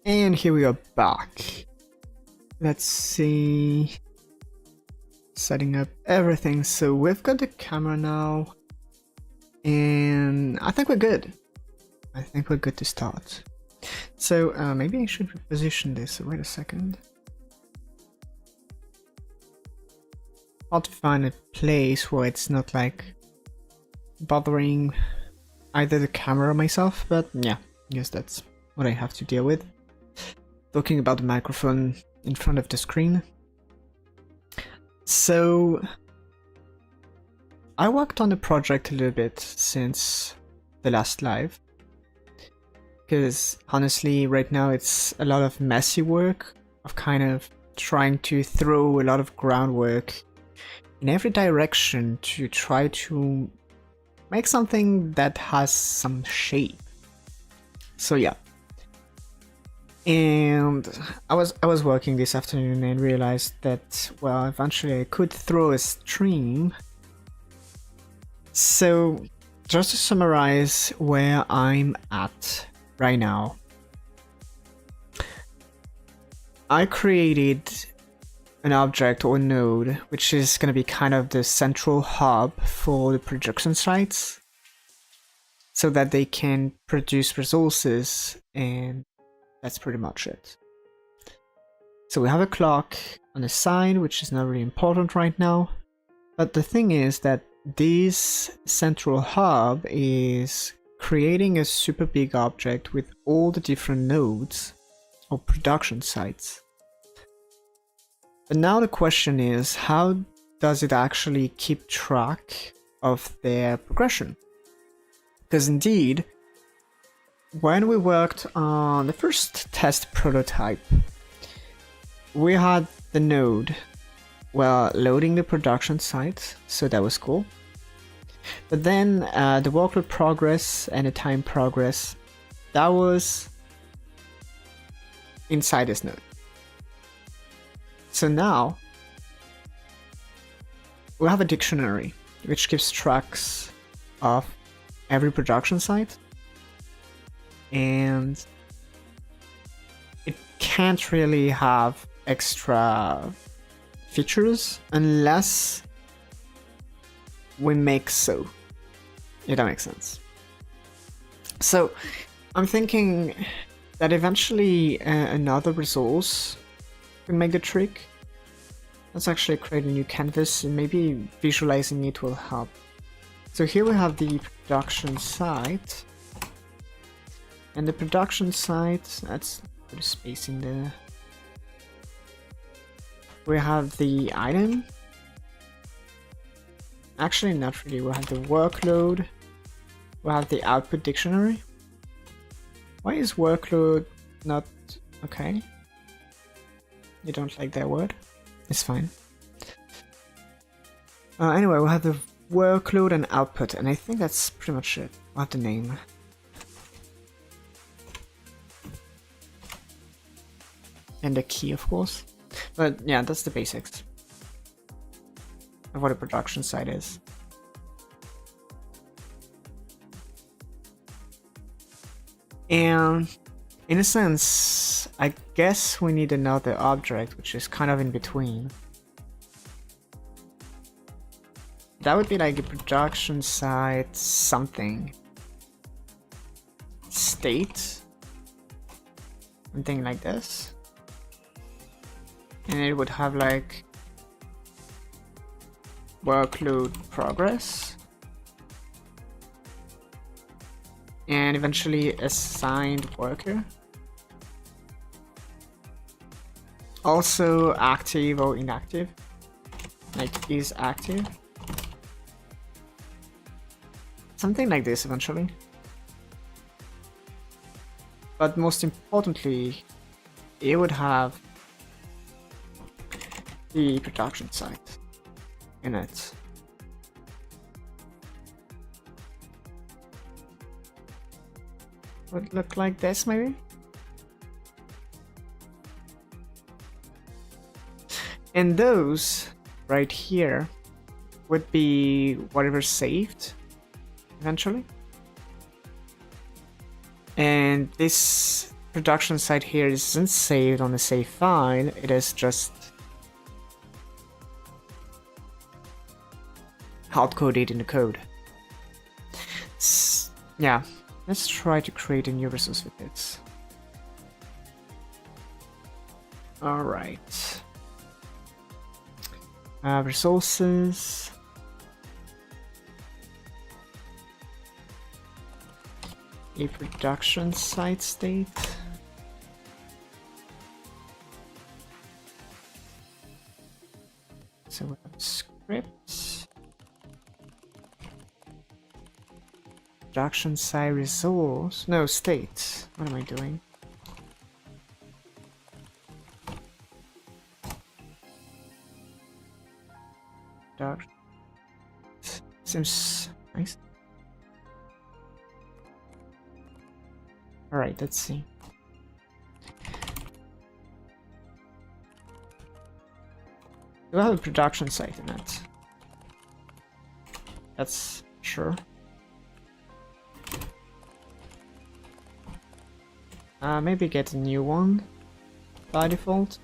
And here we are back. Let's see. Setting up everything. So we've got the camera now. And I think we're good. I think we're good to start. So maybe I should reposition this. Wait a second. I'll find a place where it's not like bothering either the camera or myself, but yeah, I guess that's what I have to deal with. Talking about the microphone in front of the screen. So I worked on the project a little bit since the last live, because honestly right now it's a lot of messy work of kind of trying to throw a lot of groundwork in every direction to try to make something that has some shape. So yeah. And I was working this afternoon and realized that, well, eventually I could throw a stream. So just to summarize where I'm at right now, I created an object or node which is going to be kind of the central hub for the production sites so that they can produce resources, and that's pretty much it. So we have a clock on the side, which is not really important right now, but the thing is that this central hub is creating a super big object with all the different nodes or production sites. But now the question is, how does it actually keep track of their progression? Because indeed, when we worked on the first test prototype, we had the node, well, loading the production site, so that was cool. But then the workload progress and the time progress, that was inside this node. So now we have a dictionary which keeps tracks of every production site, and it can't really have extra features unless we make so, if that makes sense. So I'm thinking that eventually another resource can make the trick. Let's actually create a new canvas, and maybe visualizing it will help. So here we have the production site, and the production site, let's put a space in there. We have the item. Actually, not really. We have the workload. We have the output dictionary. Why is workload not okay? You don't like that word? It's fine. Anyway, we'll have the workload and output, and I think that's pretty much it. We'll have the name. And the key, of course. But yeah, that's the basics of what a production site is. And in a sense, I guess we need another object which is kind of in between. That would be like a production site something. State. Something like this. And it would have like workload progress. And eventually assigned worker. Also active or inactive. Like is active. Something like this eventually. But most importantly, it would have the production site in it. Would look like this maybe? And those right here would be whatever saved eventually. And this production site here isn't saved on a save file, it is just hard-coded in the code. Yeah, let's try to create a new resource with it. Alright. Resources. A production site state. So we have scripts. Production site resource. No, state. What am I doing? Seems nice. Alright, let's see. Do I have a production site in it? That's sure. Maybe get a new one by default.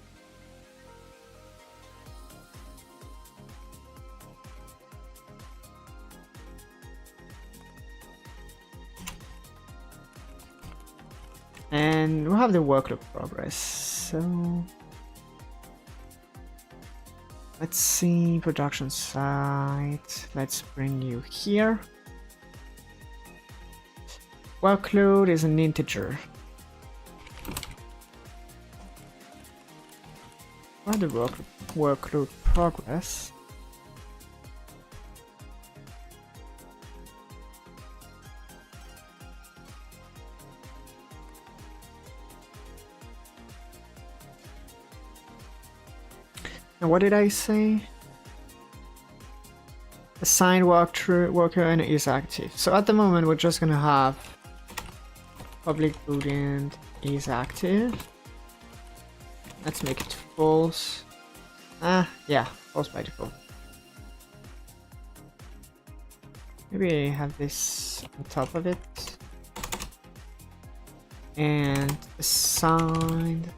And we'll have the workload progress. So let's see, production site. Let's bring you here. Workload is an integer. What the workload progress? And what did I say? Assigned worker and is active. So at the moment we're just gonna have public boolean is active. Let's make it false. Yeah, false by default. Maybe I have this on top of it. And assigned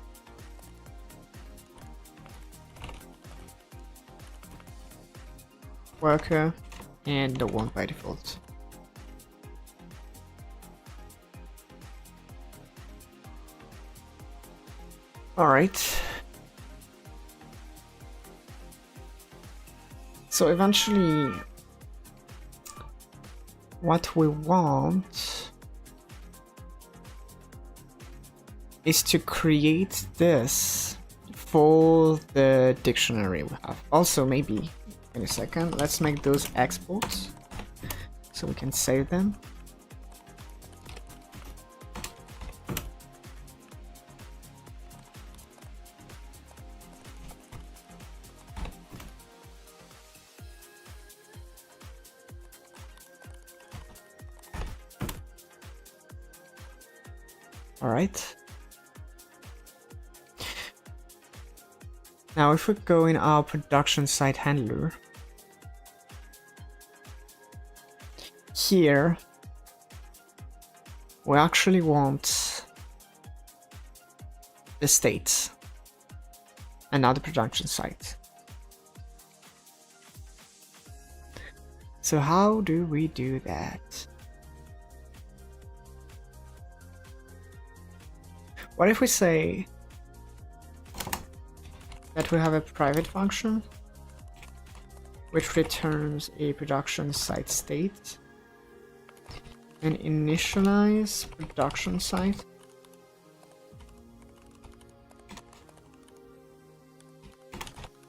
worker and the one by default. Alright. So eventually what we want is to create this for the dictionary we have. Also maybe in a second, let's make those exports so we can save them. All right. Now if we go in our production site handler, here we actually want the state and not the production site. So how do we do that? What if we say that we have a private function which returns a production site state and initialize production site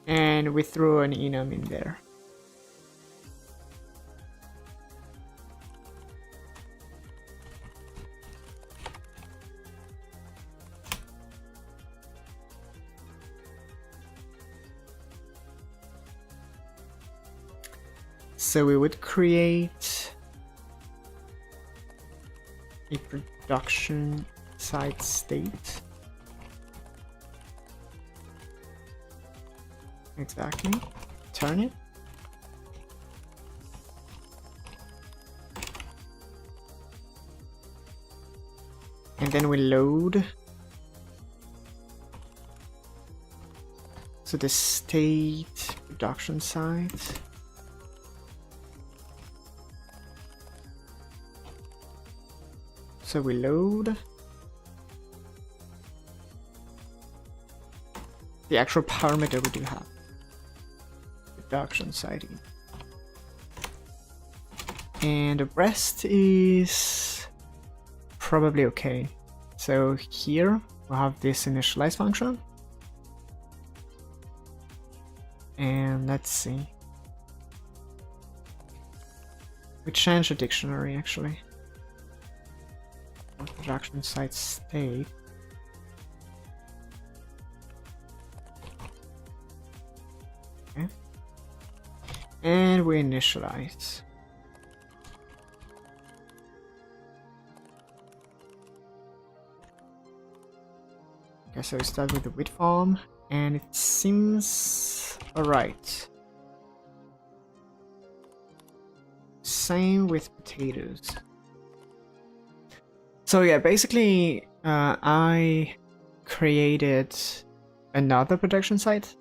and we throw an enum in there. So we would create a production site state. Exactly. Turn it. And then we load So the state production site. So we load the actual parameter we do have. Production site. And the rest is probably okay. So here we'll have this initialize function. And let's see. We changed the dictionary actually. Production site state. Okay. And we initialize. Okay, so we start with the wheat farm, and it seems alright. Same with potatoes. So yeah, basically I created another production site.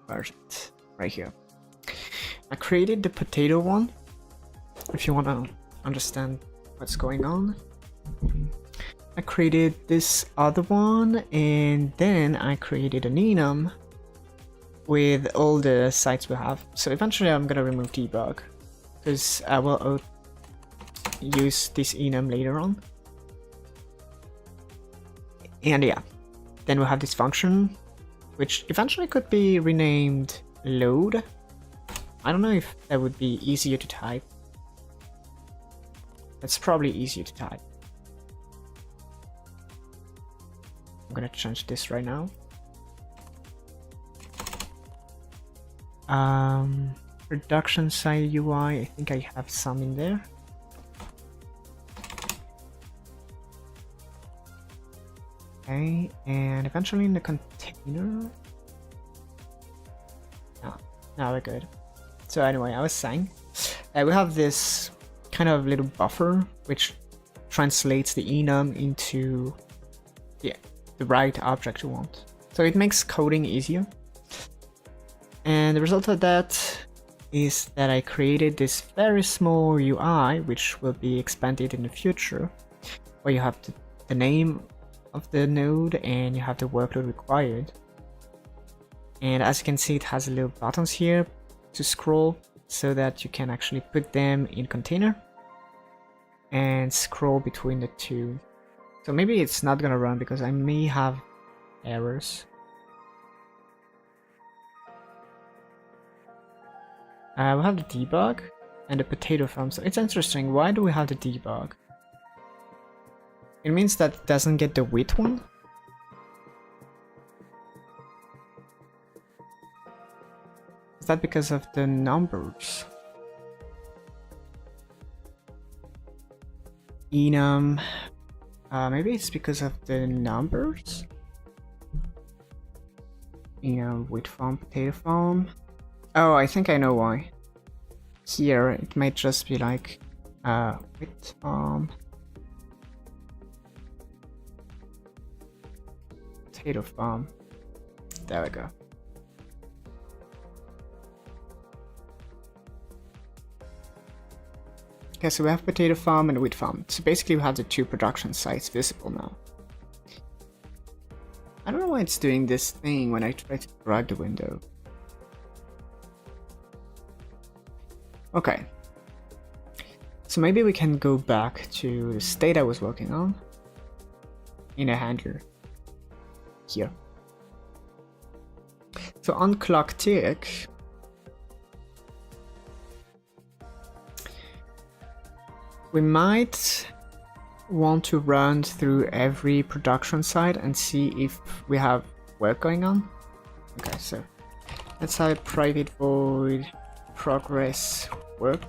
Where's it? Right here. I created the potato one, if you want to understand what's going on. I created this other one, and then I created an enum with all the sites we have. So eventually I'm gonna remove debug, because I will use this enum later on. And yeah, then we'll have this function, which eventually could be renamed load. I don't know if that would be easier to type. That's probably easier to type. I'm gonna change this right now. Production site UI, I think I have some in there. Okay, and eventually in the container. Oh, now we're good. So anyway, I was saying, we have this kind of little buffer which translates the enum into the right object you want. So it makes coding easier. And the result of that is that I created this very small UI, which will be expanded in the future, where you have the name of the node and you have the workload required. And as you can see, it has little buttons here to scroll so that you can actually put them in container and scroll between the two. So maybe it's not gonna run because I may have errors. We have the debug and the potato farm. So it's interesting. Why do we have the debug? It means that it doesn't get the wheat one. Is that because of the numbers? Enum. Maybe it's because of the numbers. Wheat farm, potato farm. Oh, I think I know why. Here, it might just be like, wheat farm, potato farm. There we go. Okay, so we have potato farm and wheat farm. So basically we have the two production sites visible now. I don't know why it's doing this thing when I try to drag the window. Okay. So maybe we can go back to the state I was working on in a handler here. So on clock tick, we might want to run through every production site and see if we have work going on. Okay, so let's have a private void progress work.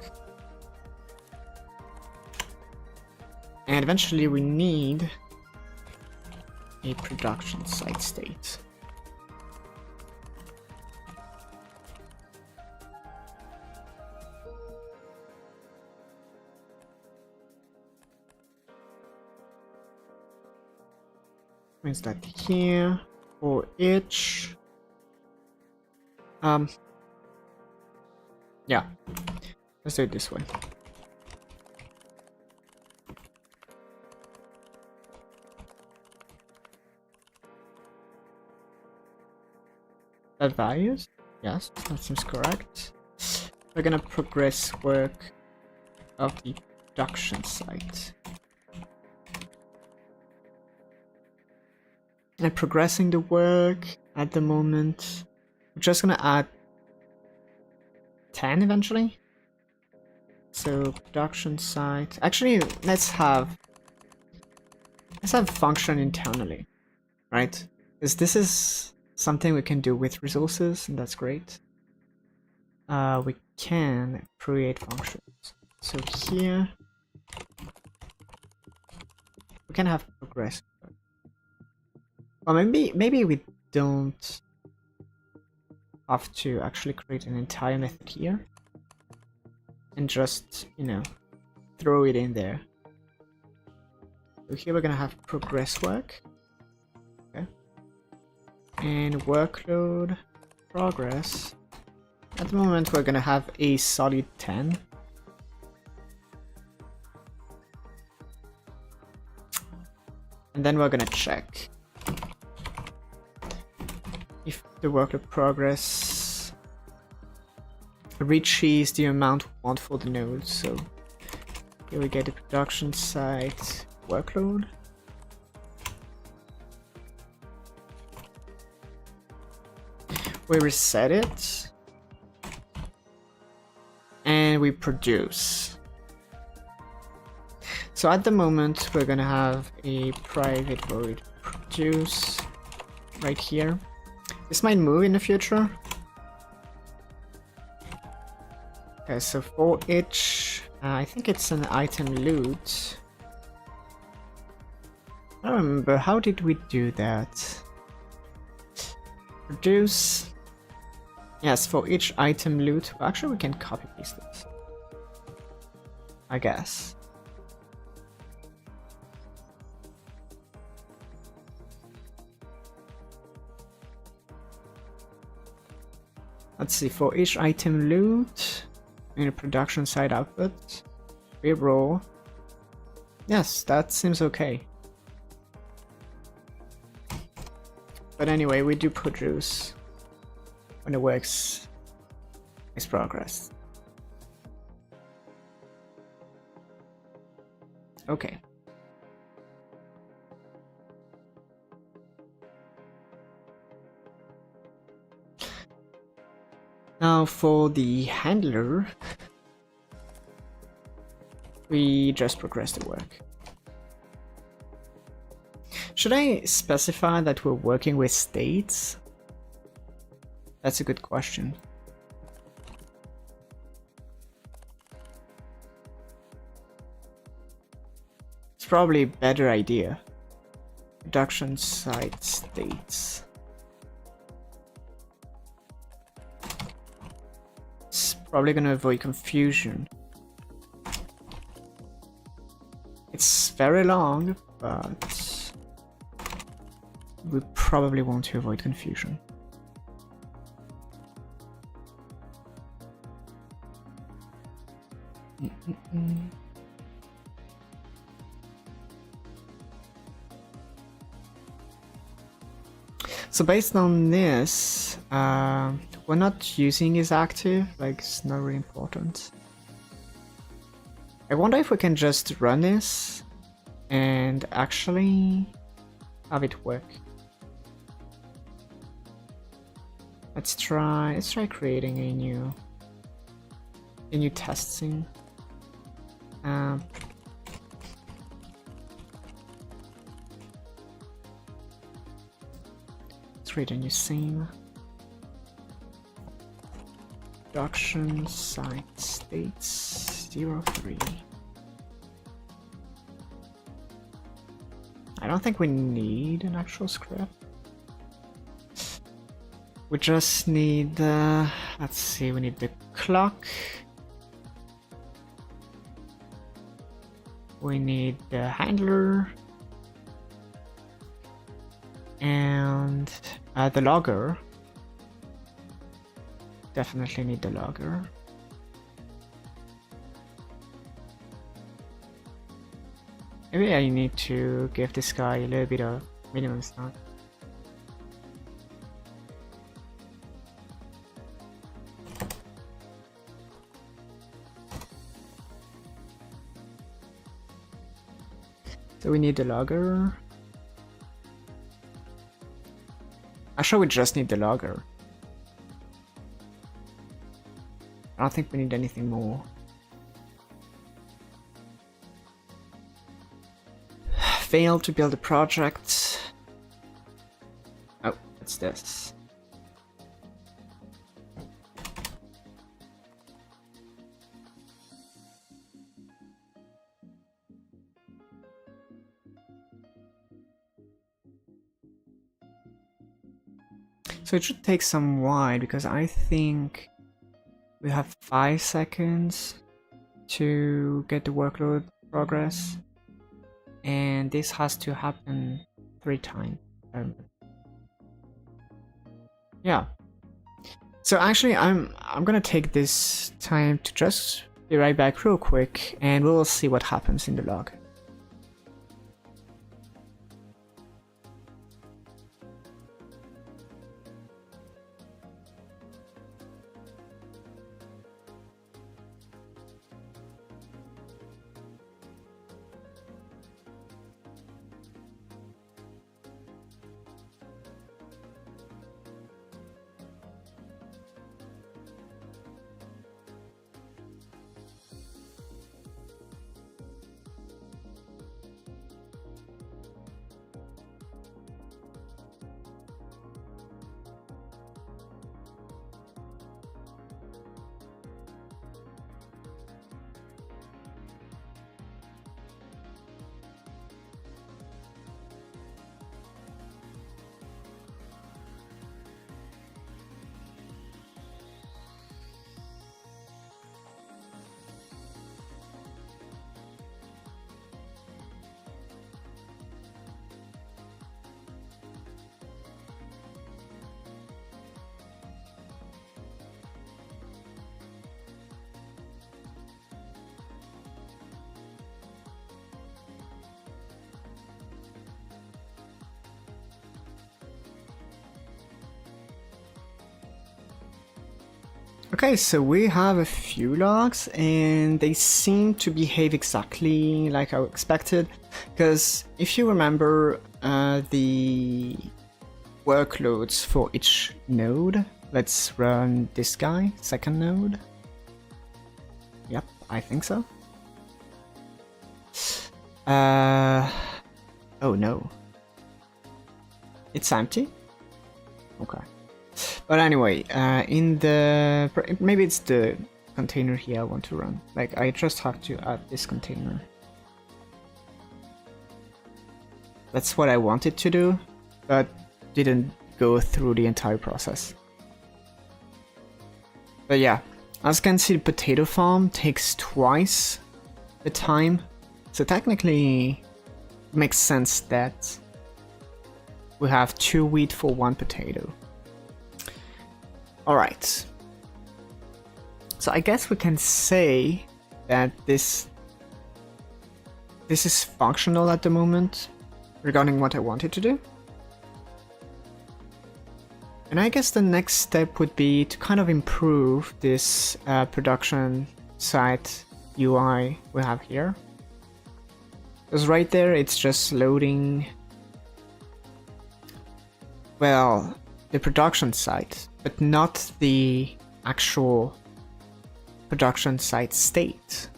And eventually we need a production site state. Means that here for each Yeah, let's do it this way. Add values? Yes, that seems correct. We're gonna progress work of the production site. And progressing the work at the moment. We're just gonna add 10 eventually. So production site. Actually, let's have function internally, right? Because this is something we can do with resources, and that's great. We can create functions. So here we can have progress. Well, maybe we don't have to actually create an entire method here and just, you know, throw it in there. So here we're gonna have progress work. Okay. And workload progress. At the moment we're gonna have a solid 10. And then we're gonna check if the workload progress reaches the amount we want for the node. So here we get the production site workload. We reset it and we produce. So at the moment we're gonna have a private void produce right here. This might move in the future. Okay, so for each, I think it's an item loot. I don't remember, how did we do that? Produce. Yes, for each item loot. Actually, we can copy paste this, I guess. Let's see, for each item loot in a production site output, we roll. Yes, that seems okay. But anyway, we do produce when the works is progressed. Okay. Now for the handler, we just progress the work. Should I specify that we're working with states? That's a good question. It's probably a better idea. Production site states. It's probably gonna avoid confusion. It's very long, but we probably want to avoid confusion. So based on this, we're not using is active, like it's not really important. I wonder if we can just run this and actually have it work. Let's try creating a new test scene. Let's create a new scene. Production site states 03. I don't think we need an actual script. We just need, let's see, we need the clock. We need the handler. And the logger. definitely need the logger. Maybe I need to give this guy a little bit of minimum start. So we need the logger. Actually, we just need the logger. I don't think we need anything more. Failed to build a project. Oh, what's this? So it should take some while because I think we have 5 seconds to get the workload progress. And this has to happen 3 times. Yeah. So actually, I'm gonna take this time to just be right back real quick, and we'll see what happens in the log. Okay, so we have a few logs and they seem to behave exactly like I expected, because if you remember the workloads for each node, let's run this guy, second node. Yep, I think so. Oh no. It's empty? Okay. But anyway, in the... maybe it's the container here I want to run. Like, I just have to add this container. That's what I wanted to do, but didn't go through the entire process. But yeah, as you can see, the potato farm takes twice the time. So technically, it makes sense that we have 2 wheat for 1 potato. Alright, so I guess we can say that this is functional at the moment regarding what I wanted to do. And I guess the next step would be to kind of improve this production site UI we have here. Because right there it's just loading, well, the production site, but not the actual production site state.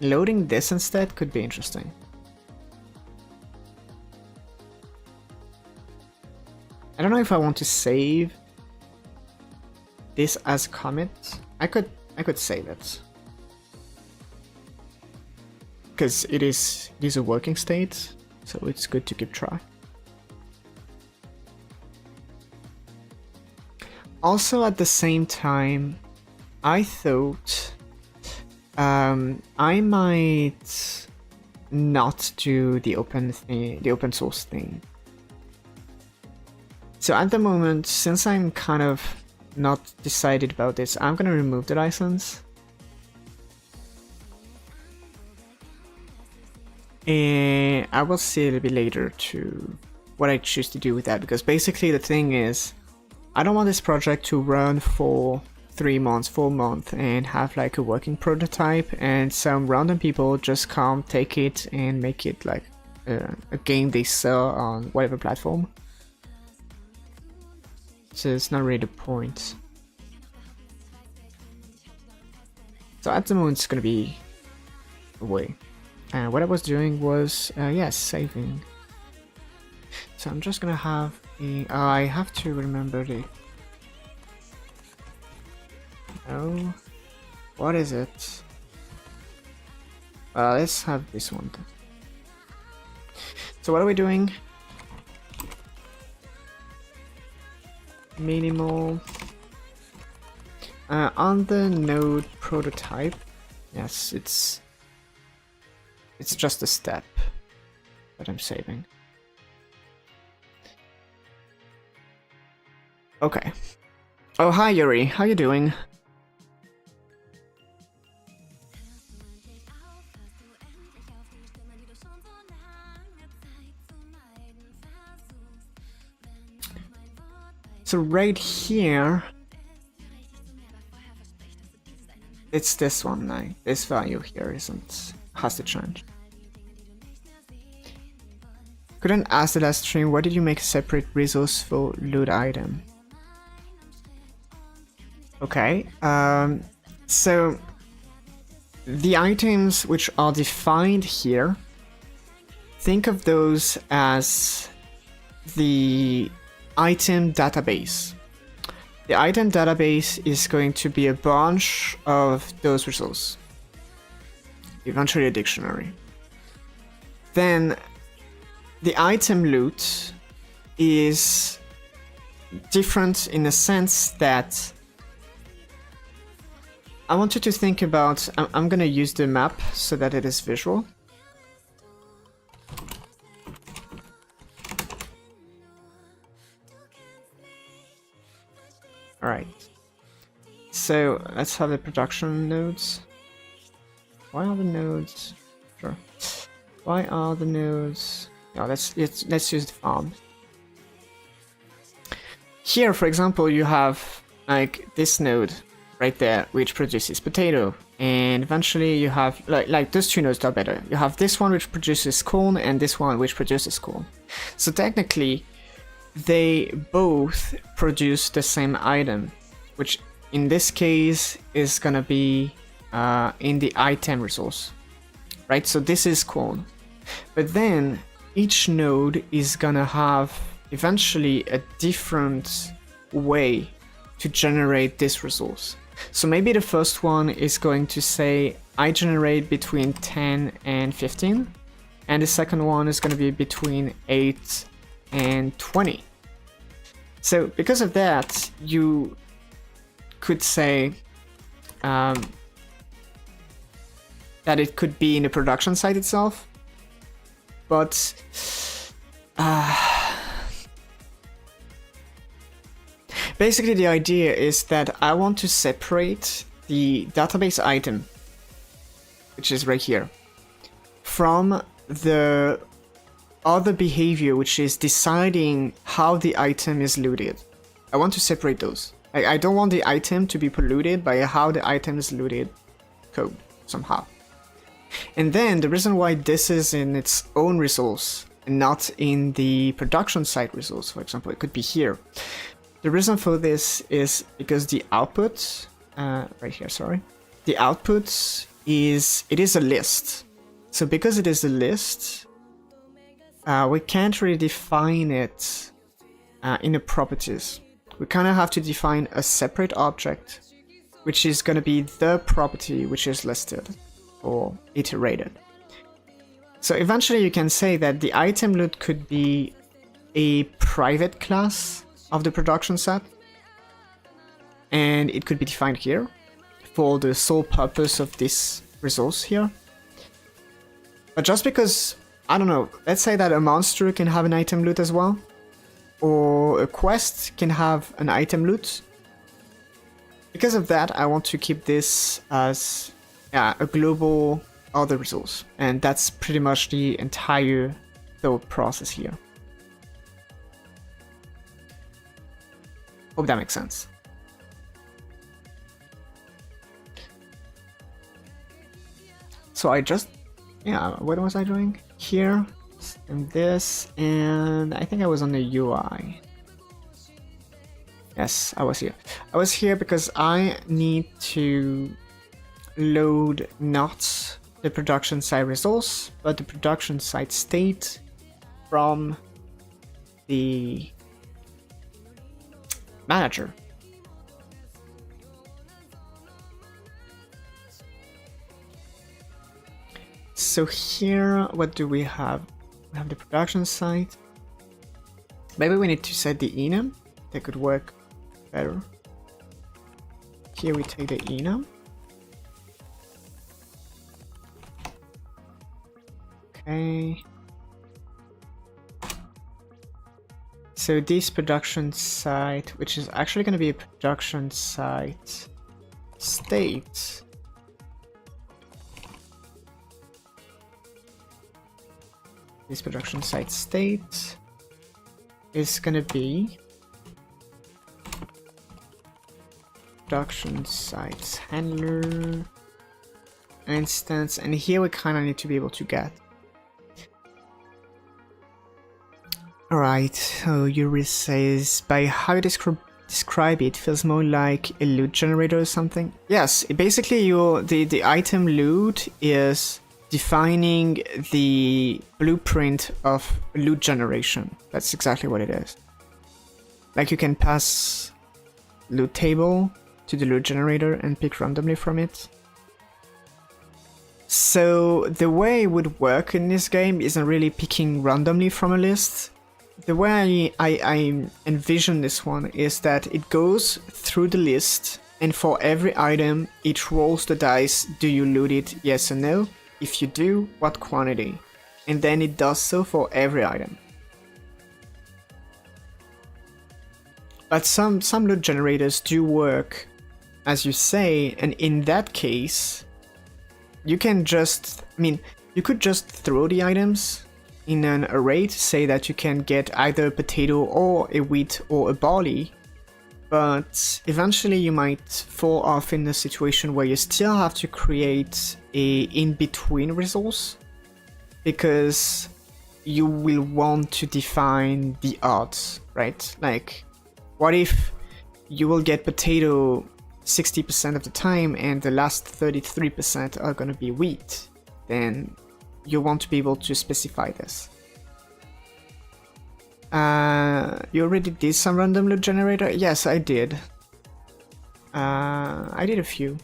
Loading this instead could be interesting. I don't know if I want to save this as commit. I could save it, because it is a working state, so it's good to keep track. Also, at the same time, I thought I might not do the open source thing. So at the moment, since I'm kind of not decided about this. I'm gonna remove the license. And I will see a little bit later to what I choose to do with that, because basically the thing is, I don't want this project to run for 3 months, 4 months and have like a working prototype and some random people just come take it and make it like a game they sell on whatever platform. So it's not really the point. So at the moment it's gonna be away. And what I was doing was, yes, saving. So I'm just gonna have a, I have to remember the, oh, what is it? Let's have this one then. So what are we doing? Minimal. On the node prototype, yes, it's just a step that I'm saving. Okay. Oh, hi Yuri, how you doing? So right here, it's this one now. This value here has to change. Couldn't ask the last stream, why did you make a separate resource for loot item? Okay, so the items which are defined here, think of those as the item database. The item database is going to be a bunch of those resources, eventually a dictionary. Then the item loot is different in a sense that I want you to think about, I'm gonna use the map so that it is visual. Alright, so let's have the production nodes. Why are the nodes? Sure. Why are the nodes? No, let's use the farm. Here, for example, you have like this node right there, which produces potato, and eventually you have like those two nodes are better. You have this one which produces corn, and this one which produces corn. So technically, they both produce the same item, which in this case is gonna be in the item resource, right? So this is corn, but then each node is gonna have eventually a different way to generate this resource. So maybe the first one is going to say I generate between 10 and 15, and the second one is going to be between 8 and 20. So because of that, you could say that it could be in the production site itself, but basically the idea is that I want to separate the database item, which is right here, from the other behavior, which is deciding how the item is looted. I want to separate those. I don't want the item to be polluted by how the item is looted code somehow. And then the reason why this is in its own resource and not in the production site resource, for example, it could be here. The reason for this is because the output, right here, sorry, the output is a list. So because it is a list, we can't really define it in the properties. We kind of have to define a separate object, which is going to be the property which is listed or iterated. So eventually you can say that the item loot could be a private class of the production set, and it could be defined here for the sole purpose of this resource here. But just because, I don't know, let's say that a monster can have an item loot as well, or a quest can have an item loot, because of that, I want to keep this as a global other resource, and that's pretty much the entire thought process here. Hope that makes sense. So I just, what was I doing? Here, and this, and I think I was on the UI. Yes, I was here. I was here because I need to load not the production side resource, but the production side state from the manager. So here, what do we have? We have the production site. Maybe we need to set the enum. That could work better. Here we take the enum. Okay. So this production site, which is actually going to be a production site state. This production site state is going to be production sites handler instance, and here we kind of need to be able to get. Alright, so Yuri says, by how you describe it, feels more like a loot generator or something. Yes, basically the item loot is defining the blueprint of loot generation. That's exactly what it is. Like you can pass loot table to the loot generator and pick randomly from it. So the way it would work in this game isn't really picking randomly from a list. The way I envision this one is that it goes through the list, and for every item it rolls the dice. Do you loot it, yes or no? If you do, what quantity? And then it does so for every item. But some loot generators do work as you say, and in that case you can just, you could just throw the items in an array to say that you can get either a potato or a wheat or a barley, but eventually you might fall off in a situation where you still have to create a in-between resource, because you will want to define the odds, right? Like, what if you will get potato 60% of the time and the last 33% are gonna be wheat? Then you want to be able to specify this. You already did some random loot generator? Yes, I did. I did a few.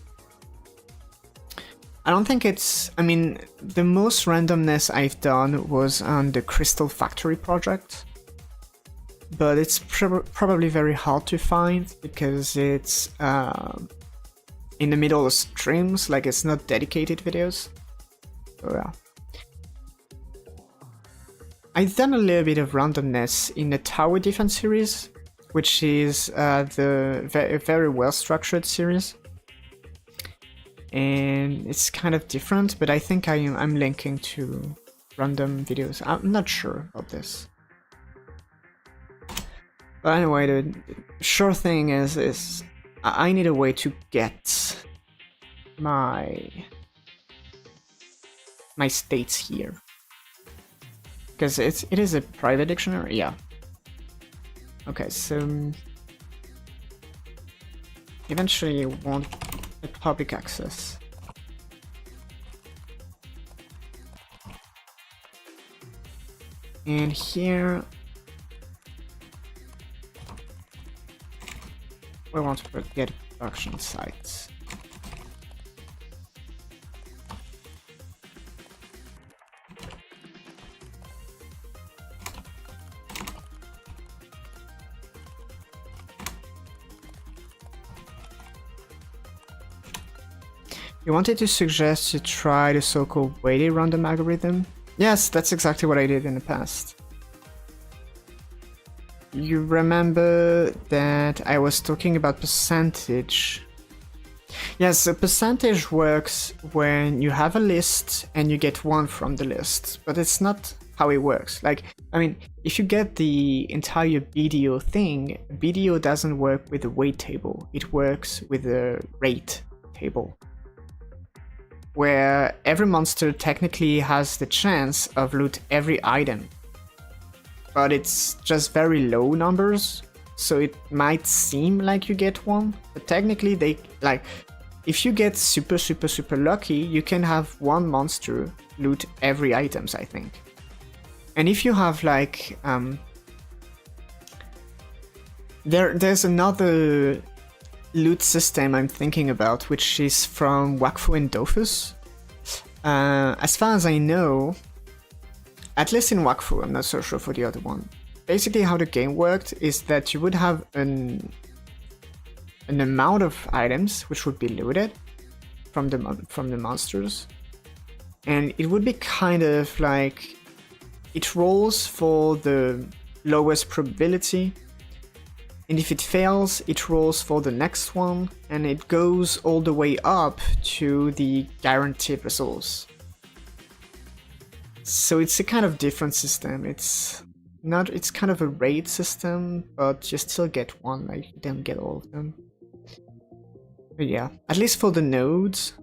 I don't think it's... the most randomness I've done was on the Crystal Factory project. But it's probably very hard to find because it's in the middle of streams, like it's not dedicated videos. So yeah. I've done a little bit of randomness in the Tower Defense series, which is the very well structured series. And it's kind of different, but I think I'm linking to random videos. I'm not sure about this. But anyway, the sure thing is I need a way to get my states here, because it is a private dictionary. Yeah. Okay, so eventually you want a public access. And here we want to get production sites. You wanted to suggest to try the so-called weighted random algorithm? Yes, that's exactly what I did in the past. You remember that I was talking about percentage Yes, a percentage works when you have a list and you get one from the list, but it's not how it works. Like, I mean, if you get the entire BDO thing, BDO doesn't work with a weight table, it works with a rate table, where every monster technically has the chance of loot every item, but it's just very low numbers, so it might seem like you get one, but technically they, like, if you get super lucky, you can have one monster loot every items, I think. And if you have like there's another loot system I'm thinking about, which is from Wakfu and Dofus. As far as I know, at least in Wakfu, I'm not so sure for the other one. Basically how the game worked is that you would have an amount of items which would be looted from the monsters, and it would be kind of like it rolls for the lowest probability, and if it fails it rolls for the next one, and it goes all the way up to the guaranteed results. So it's a kind of different system. It's kind of a raid system, but you still get one, like you don't get all of them. But yeah, at least for the nodes,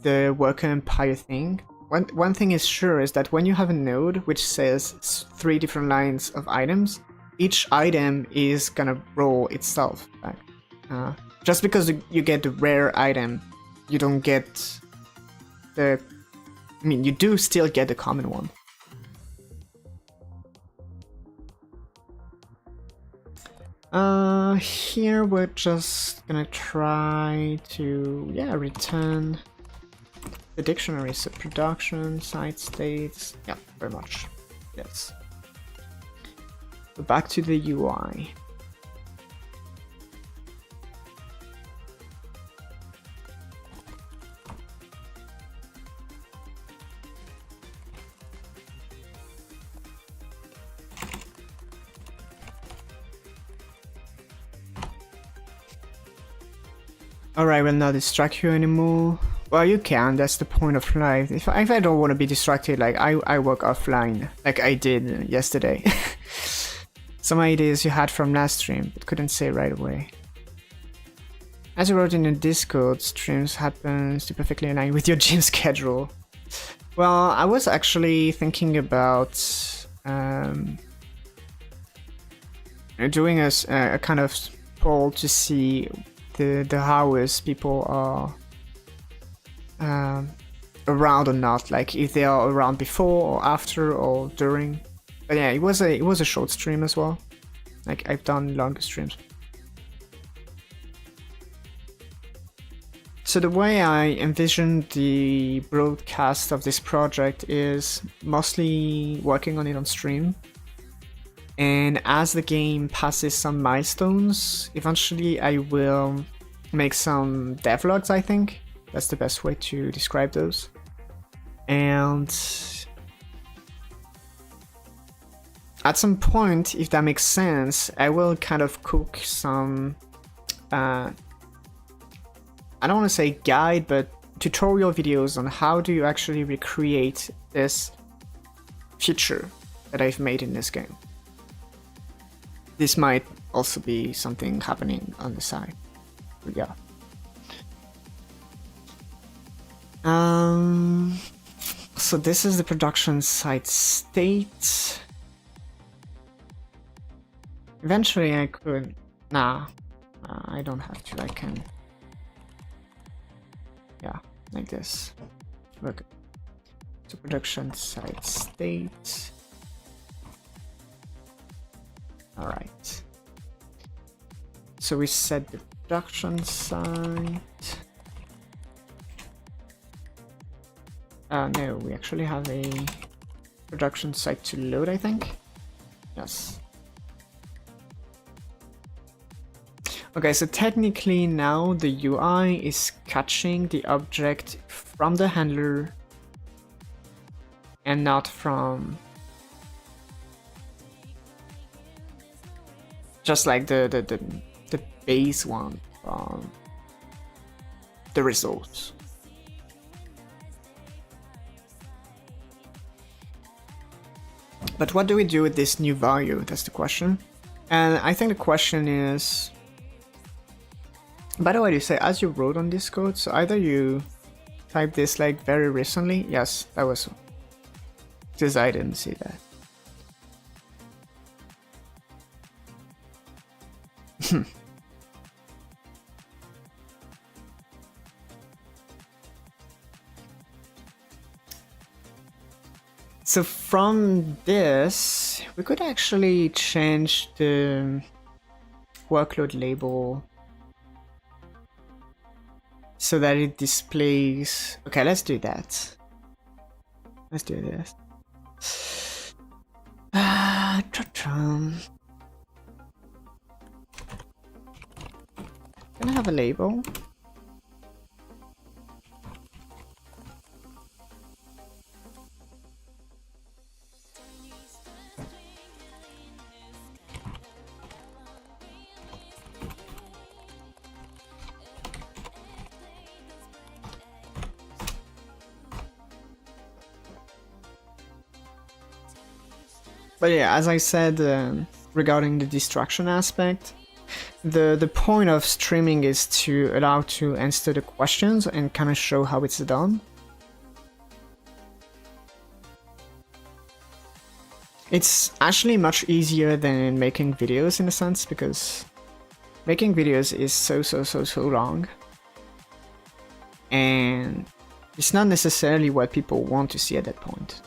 the worker empire thing, one thing is sure is that when you have a node which says 3 different lines of items, each item is gonna roll itself back. Just because you get the rare item, you don't get the... I mean, you do still get the common one. Here we're just gonna try to, return the dictionary. So production, site states, yeah, very much, yes. So back to the UI. Alright, will not distract you anymore. Well, you can, that's the point of life. If I don't want to be distracted, like I work offline, like I did yesterday. Some ideas you had from last stream, but couldn't say right away. As you wrote in the Discord, streams happens to perfectly align with your gym schedule. Well, I was actually thinking about doing a kind of poll to see the hours people are around or not, like if they are around before or after or during. But yeah, it was a short stream as well. Like I've done longer streams. So the way I envision the broadcast of this project is mostly working on it on stream. And as the game passes some milestones, eventually I will make some devlogs, I think. That's the best way to describe those. And at some point, if that makes sense, I will kind of cook some, I don't want to say guide, but tutorial videos on how do you actually recreate this feature that I've made in this game. This might also be something happening on the side. But yeah. So this is the production site state. Eventually I could... Nah, I don't have to, I can... Yeah, like this. Look. So production site state. Alright. So we set the production site. No, we actually have a production site to load, I think. Yes. Okay, so technically now the UI is catching the object from the handler and not from just like the base one from the results. But what do we do with this new value? That's the question. And I think the question is, by the way, you say as you wrote on this code, so either you type this like very recently. Yes, that was, because I didn't see that. So from this, we could actually change the workload label so that it displays. Okay, let's do that. Let's do this. Can I have a label? But yeah, as I said regarding the distraction aspect, the point of streaming is to allow to answer the questions and kind of show how it's done. It's actually much easier than making videos in a sense, because making videos is so long. And it's not necessarily what people want to see at that point.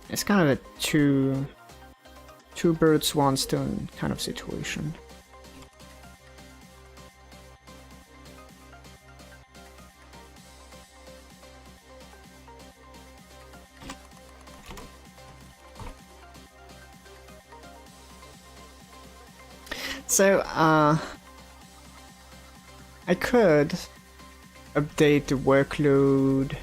It's kind of a two birds, one stone kind of situation. So, I could update the workload.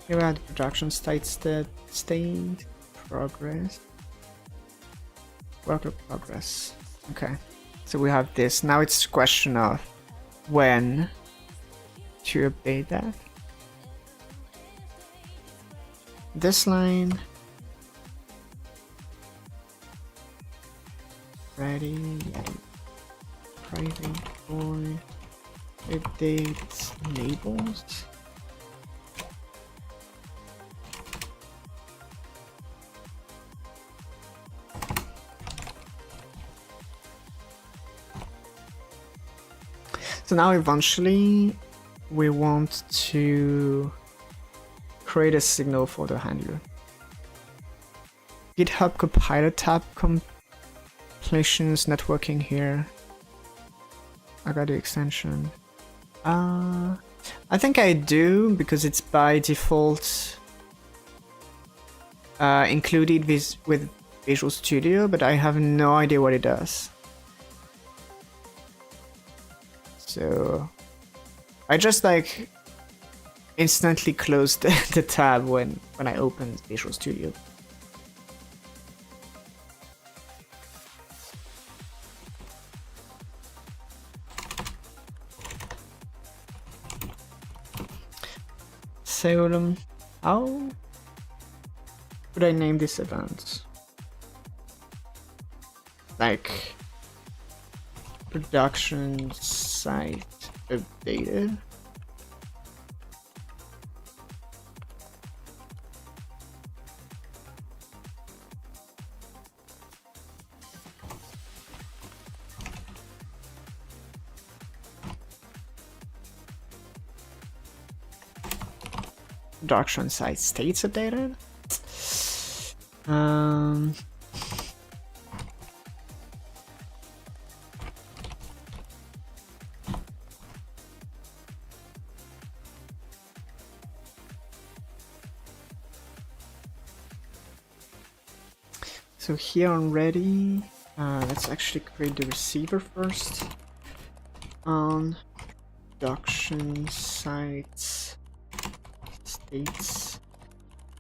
Here we have the production state progress. Workload progress. Okay. So we have this. Now it's a question of when to update that. This line. Ready, yeah. Private for update labels. So now eventually we want to create a signal for the handler. GitHub compiler tab completions networking here. I got the extension. I think I do because it's by default included with Visual Studio, but I have no idea what it does. So I just like instantly closed the tab when I opened Visual Studio. So how would I name this event? Like production site updated. Production site states updated. So here on ready, let's actually create the receiver first. On production sites states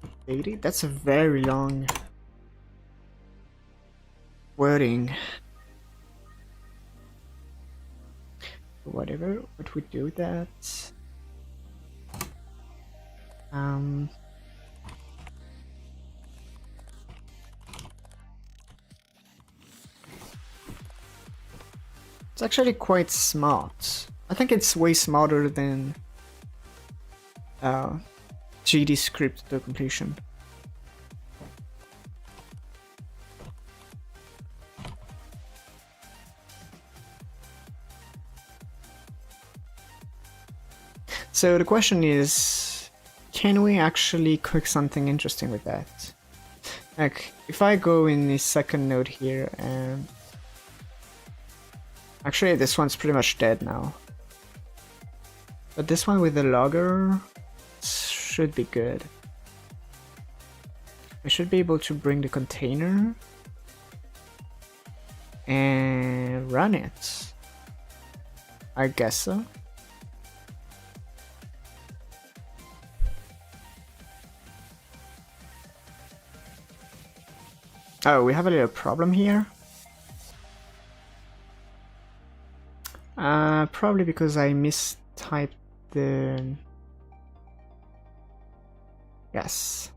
updated. That's a very long wording. Whatever, what we do that. It's actually quite smart. I think it's way smarter than GD script to completion. So the question is, can we actually cook something interesting with that? Like, if I go in the second node here and... Actually, this one's pretty much dead now. But this one with the logger should be good. We should be able to bring the container and run it. I guess so. Oh, we have a little problem here. Probably because I mistyped the... Yes.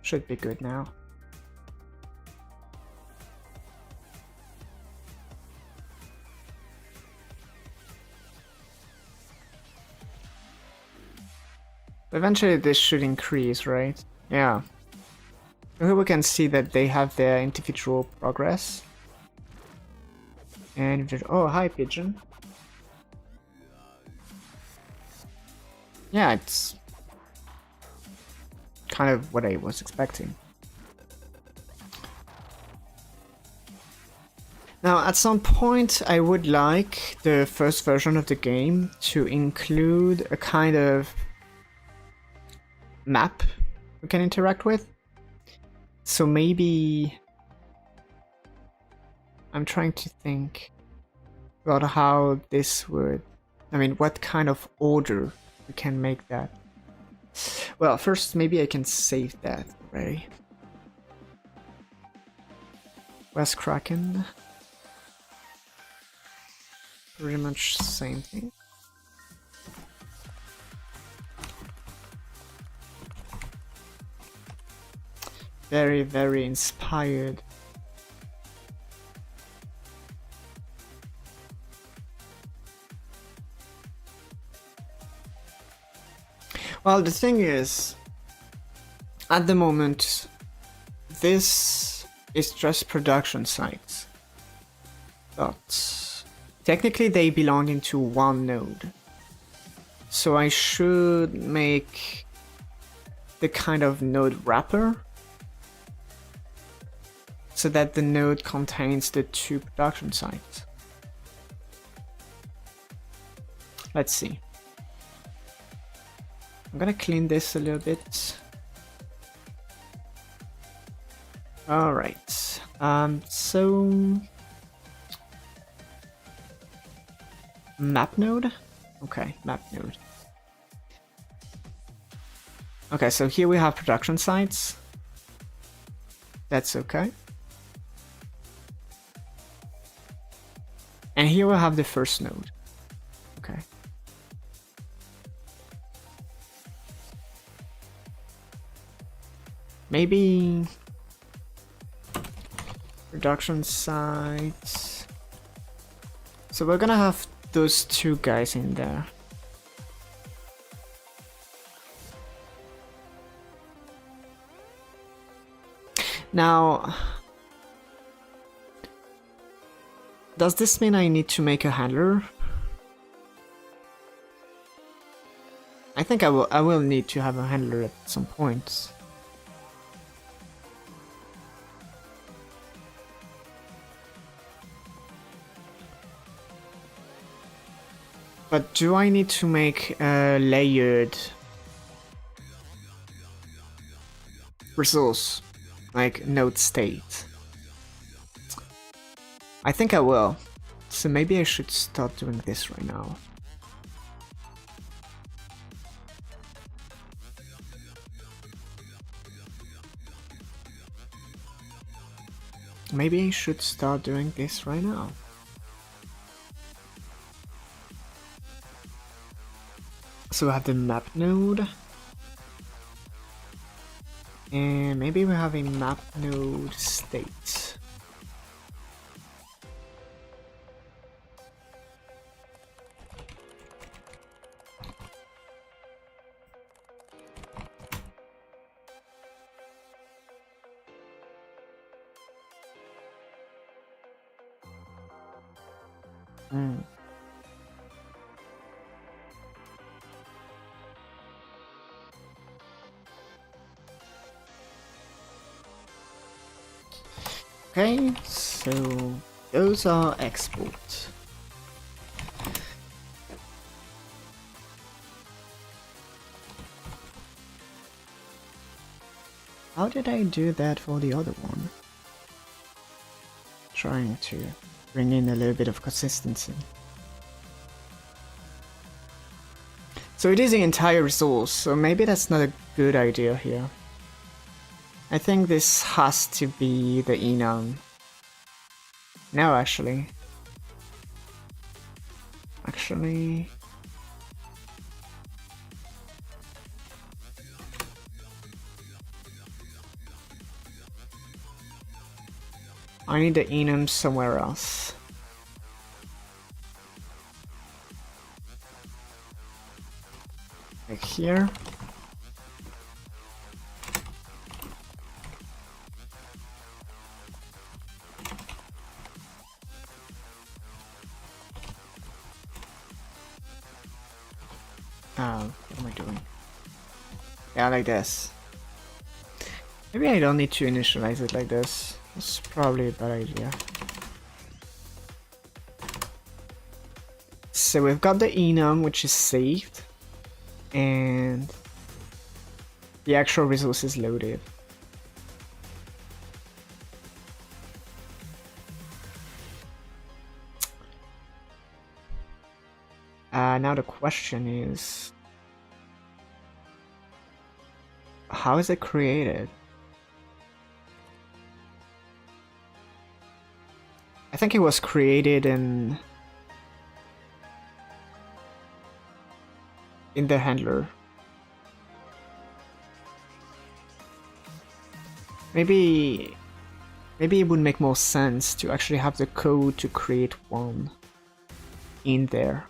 Should be good now. Eventually this should increase, right? Yeah. Here we can see that they have their individual progress. And oh, hi pigeon. Yeah, it's kind of what I was expecting. Now, at some point, I would like the first version of the game to include a kind of map we can interact with. So maybe I'm trying to think about how this would, I mean, what kind of order we can make that. Well, first maybe I can save that already. West Kraken. Pretty much the same thing. Very, very inspired. Well, the thing is, at the moment, this is just production sites. But technically they belong into one node. So I should make the kind of node wrapper so that the node contains the two production sites. Let's see. I'm gonna clean this a little bit. Alright, so map node? Okay, map node. Okay, so here we have production sites. That's okay. And here we have the first node. Okay. Maybe production sites. So we're gonna have those two guys in there. Now, does this mean I need to make a handler? I think I will need to have a handler at some point. But do I need to make a layered resource, like node state? I think I will. So maybe I should start doing this right now. Maybe I should start doing this right now. So we have the map node. And maybe we have a map node state. Okay, so those are export. How did I do that for the other one? Trying to bring in a little bit of consistency. So it is the entire resource, so maybe that's not a good idea here. I think this has to be the enum. No, actually. I need the enum somewhere else. Like here. What am I doing? Yeah, like this. Maybe I don't need to initialize it like this. It's probably a bad idea. So we've got the enum, which is saved, and the actual resource is loaded. Now the question is, how is it created? I think it was created in the handler. Maybe it would make more sense to actually have the code to create one in there.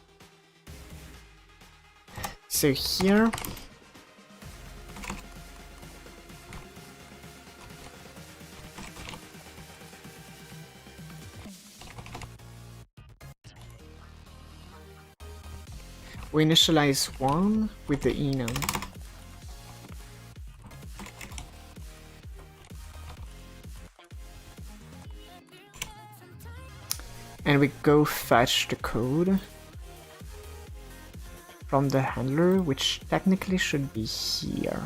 So here we initialize one with the enum. And we go fetch the code from the handler, which technically should be here.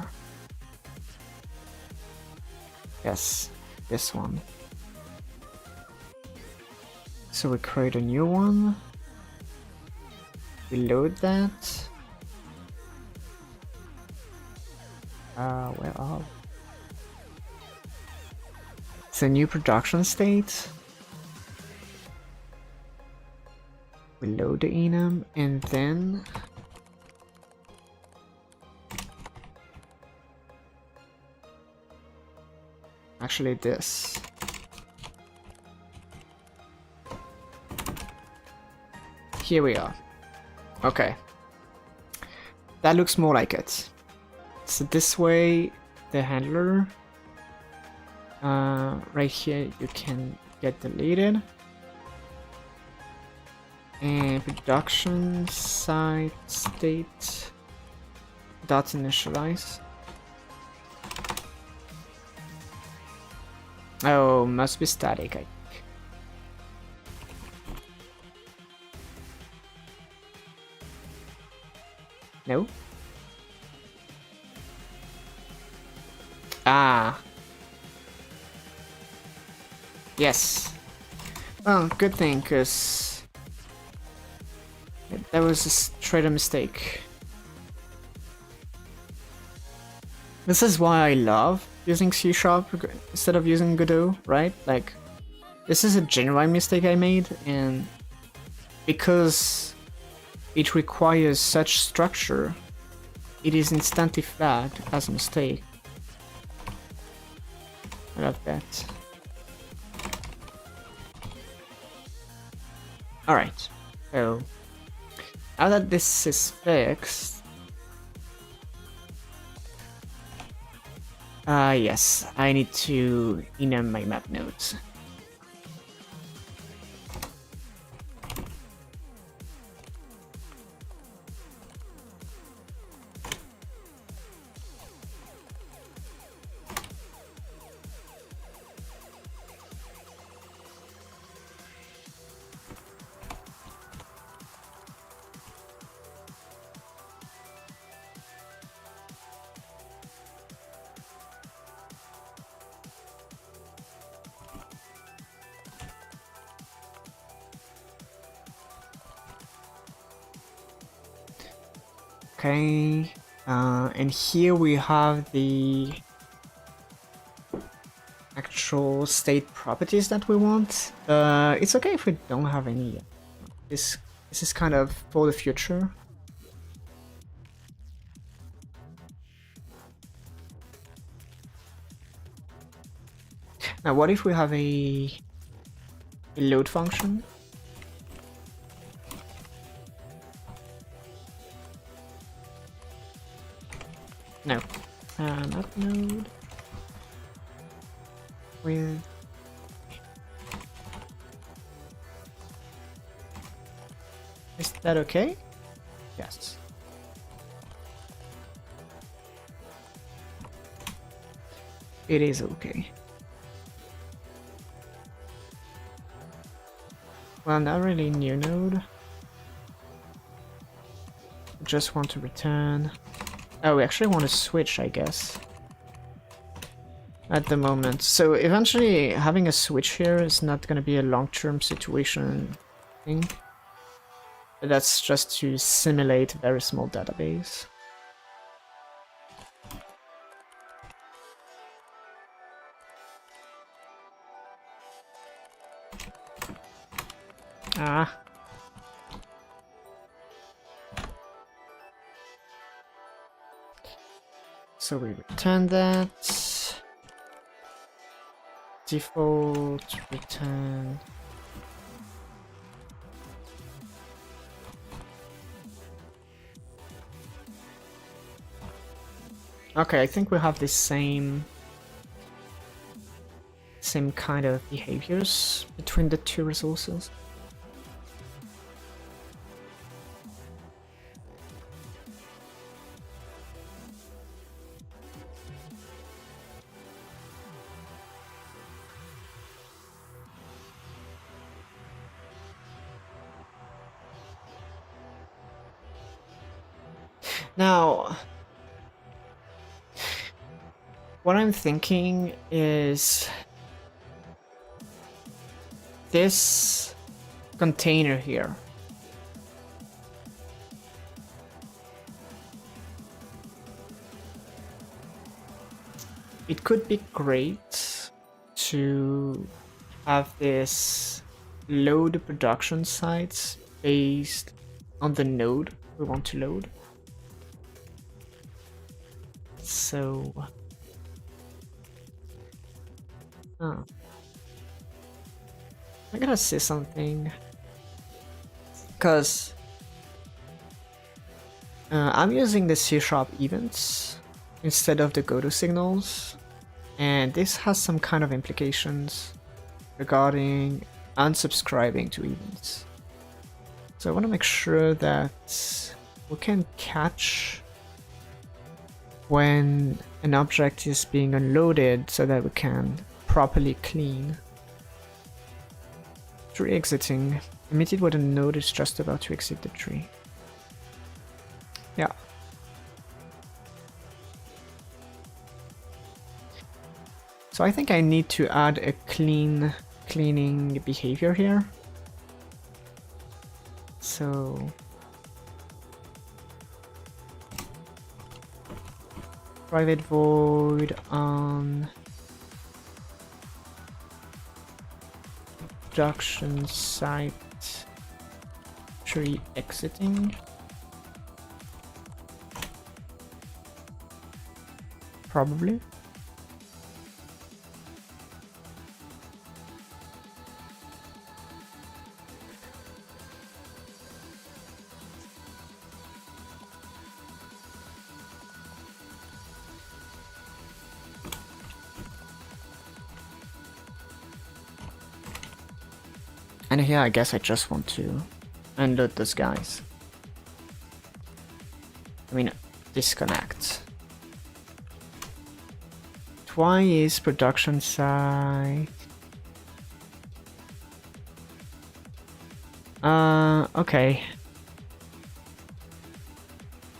Yes, this one. So we create a new one. We load that. Where are we? It's a new production state. We load the enum and then actually this. Here we are. Okay. That looks more like it. So this way, the handler, right here, you can get deleted. And production site state dot initialize. Oh, must be static. I think. No? Ah. Yes. Oh, good thing, because that was a straight a mistake. This is why I love using C# instead of using Godot, right? Like, this is a genuine mistake I made, and because it requires such structure, it is instantly flagged as a mistake. I love that. Alright, so now that this is fixed, yes, I need to enum my map nodes. Okay, and here we have the actual state properties that we want. It's okay if we don't have any yet. This is kind of for the future. Now, what if we have a load function? No, not node with is that okay? Yes. It is okay. Well, not really new node. Just want to return. Oh, we actually want to switch, I guess, at the moment. So eventually having a switch here is not going to be a long-term situation thing. But that's just to simulate a very small database. Ah. So we return that. Default return. Okay, I think we have the same kind of behaviors between the two resources. Now, what I'm thinking is this container here. It could be great to have this load production sites based on the node we want to load. So, I'm gonna say something, because I'm using the C# events instead of the Godot signals, and this has some kind of implications regarding unsubscribing to events. So I want to make sure that we can catch when an object is being unloaded so that we can properly clean. Tree exiting. Emitted when a node is just about to exit the tree. Yeah, So I think I need to add a cleaning behavior here. So private void on production site tree exiting. Probably. And here I guess I just want to unload those guys. I mean, disconnect. Why is production site? Okay.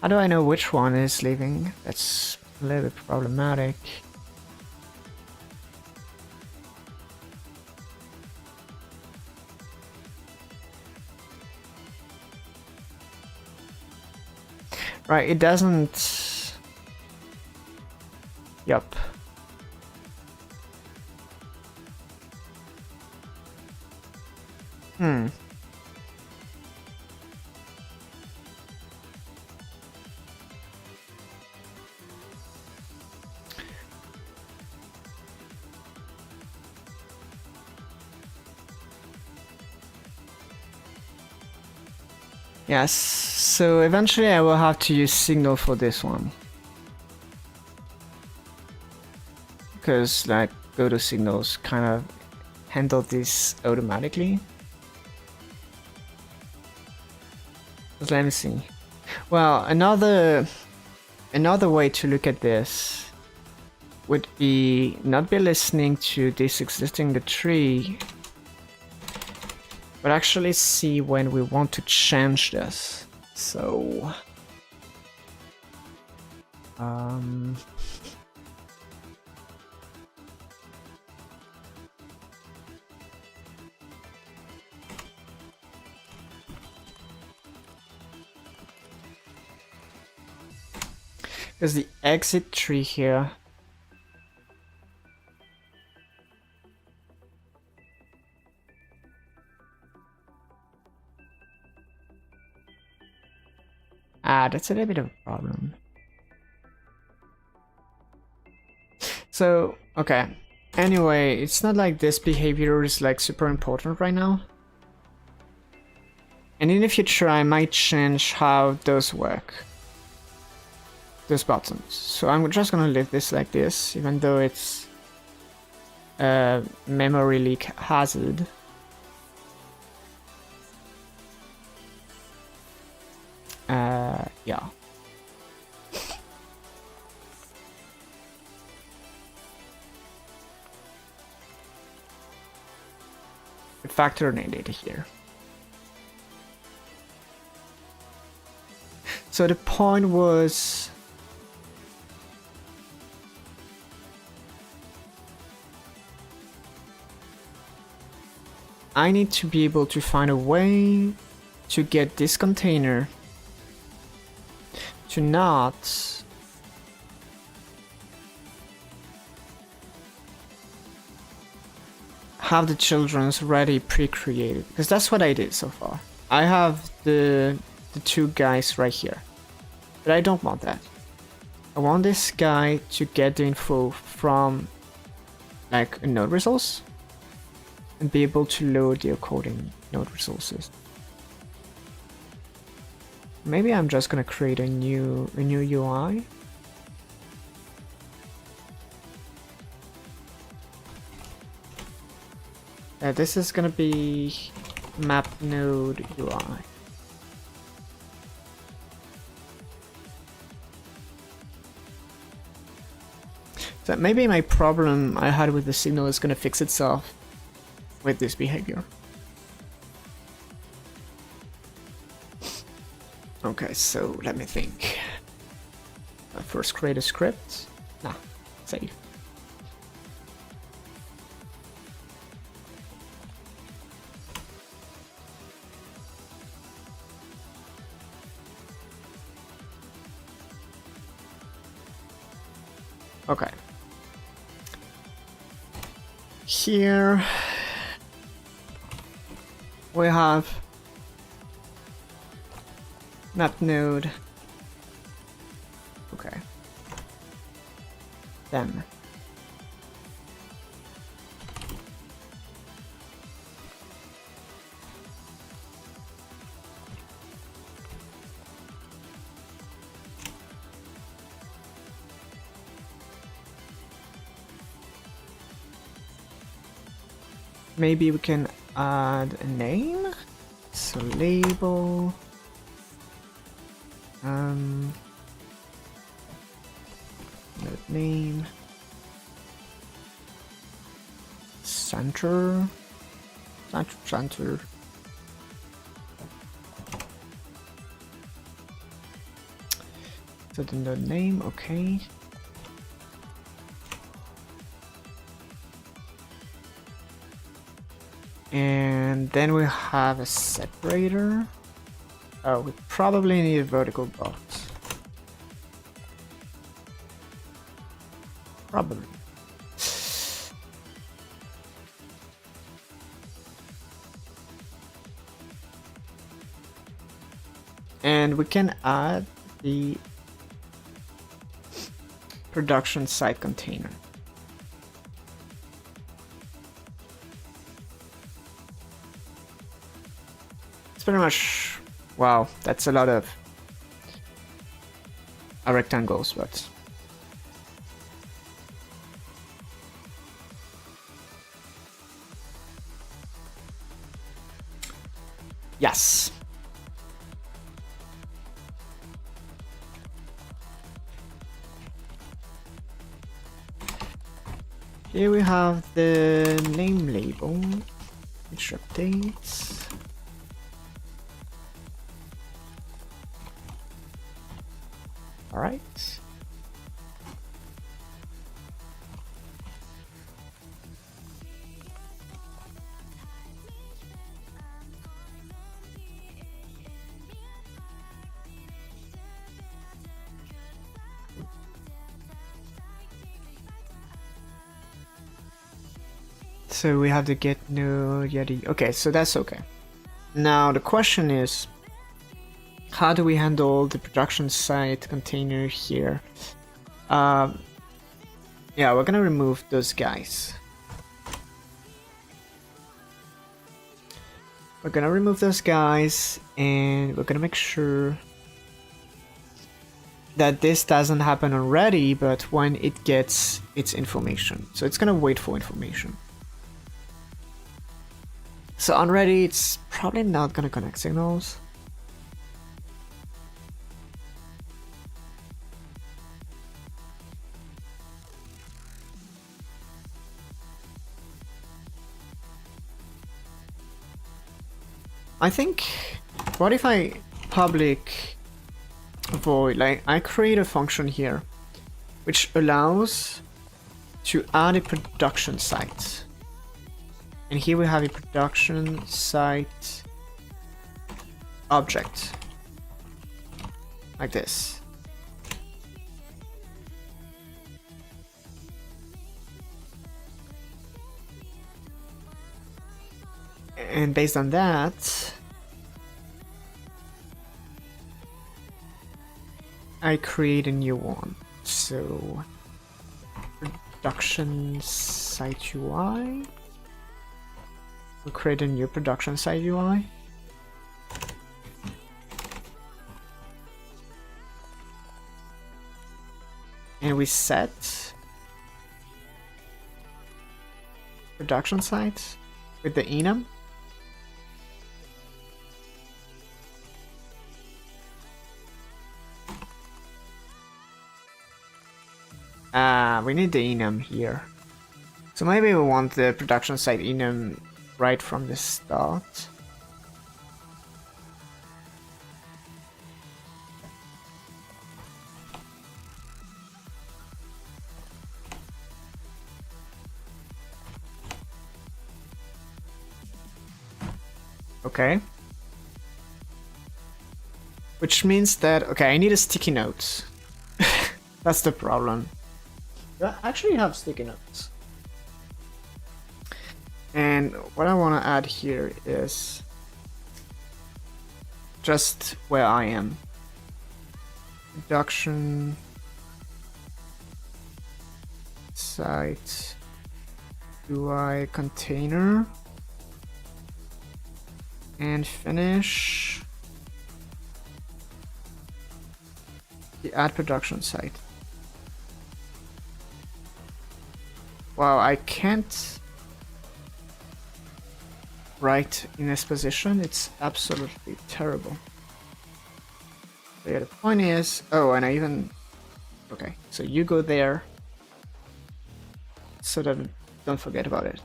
How do I know which one is leaving? That's a little bit problematic. Right, it doesn't... Yup. Yes, so eventually I will have to use signal for this one. Because like Godot signals kind of handle this automatically. But let me see. Well, another way to look at this would be not be listening to this existing the tree, but actually see when we want to change this. So there's the exit tree here. Ah, that's a little bit of a problem. So, okay. Anyway, it's not like this behavior is like super important right now. And in the future, I might change how those work. Those buttons. So I'm just gonna leave this like this, even though it's a memory leak hazard. Yeah. Factor in data here. So the point was I need to be able to find a way to get this container to not have the children's ready pre-created, because that's what I did so far. I have the two guys right here, but I don't want that. I want this guy to get the info from like a node resource and be able to load the according node resources. Maybe I'm just gonna create a new UI. This is gonna be map node UI. So maybe my problem I had with the signal is gonna fix itself with this behavior. Okay, so let me think. I first create a script. Nah, save. Okay. Here we have map node. Okay. Then maybe we can add a name. So label. Node name. Center. Center. So the node name, okay. And then we have a separator. Oh, we probably need a vertical box. Probably. And we can add the production site container. It's pretty much, wow, that's a lot of rectangles, but yes. Here we have the name label, which updates. All right. So we have the get node, yada. Okay, so that's okay. Now the question is, how do we handle the production site container here? Yeah, we're gonna remove those guys. We're gonna remove those guys, and we're gonna make sure that this doesn't happen already, but when it gets its information. So it's gonna wait for information. So on ready, it's probably not gonna connect signals. I think, what if I public void, like I create a function here, which allows to add a production site. And here we have a production site object, like this. And based on that, I create a new one. So production site UI. We'll create a new production site UI. And we set production site with the enum. We need the enum here. So maybe we want the production site enum right from the start. Okay. Which means that, okay, I need a sticky note. That's the problem. I actually have sticky notes. And what I want to add here is just where I am. Production site UI container and finish the add production site. Wow, I can't write in this position. It's absolutely terrible. So yeah, the point is, oh, and I even, okay, so you go there so that don't forget about it.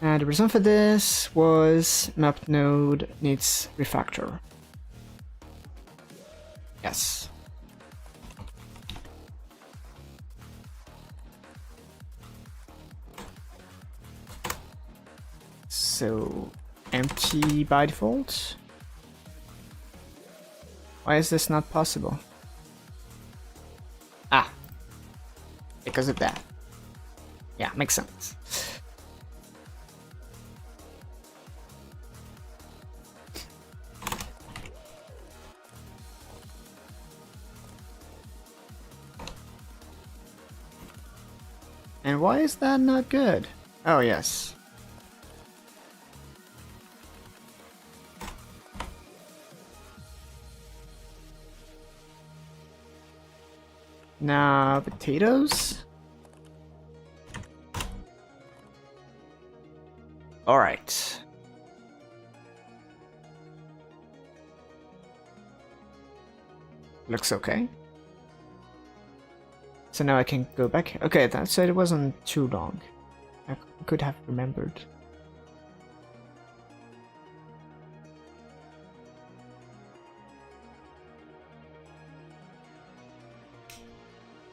And the reason for this was map node needs refactor. Yes. So empty by default. Why is this not possible? Ah, because of that. Yeah, makes sense. And why is that not good? Oh, yes. Now, potatoes. All right. Looks okay. So now I can go back. Okay, that said it wasn't too long. I could have remembered.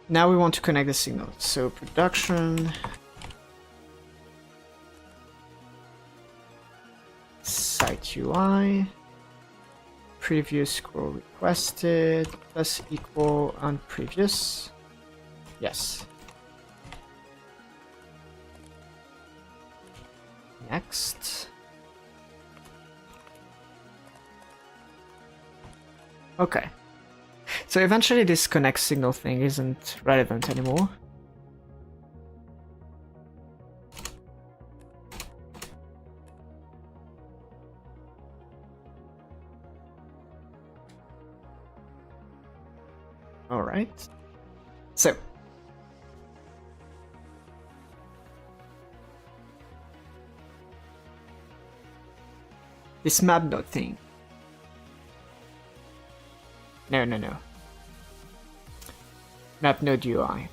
Now we want to connect the signals. So production site UI previous scroll requested plus equal on previous. Yes. Next. Okay. So eventually this connect signal thing isn't relevant anymore. All right. So this map node thing. No. Map node UI.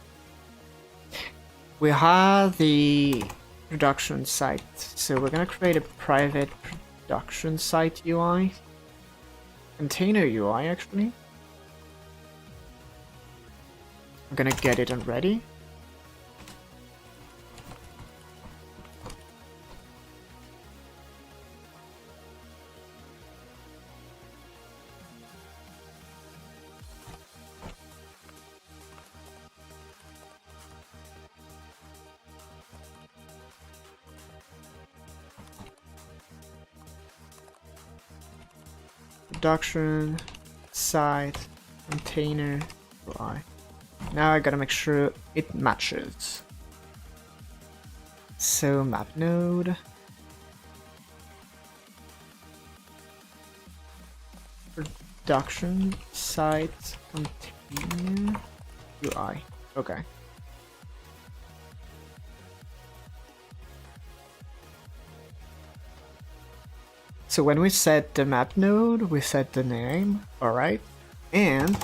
We have the production site, so we're gonna create a private production site UI. Container UI actually. I'm gonna get it ready. Production site container UI. Now I gotta make sure it matches. So map node. Production site container UI. Okay. So when we set the map node, we set the name, alright, and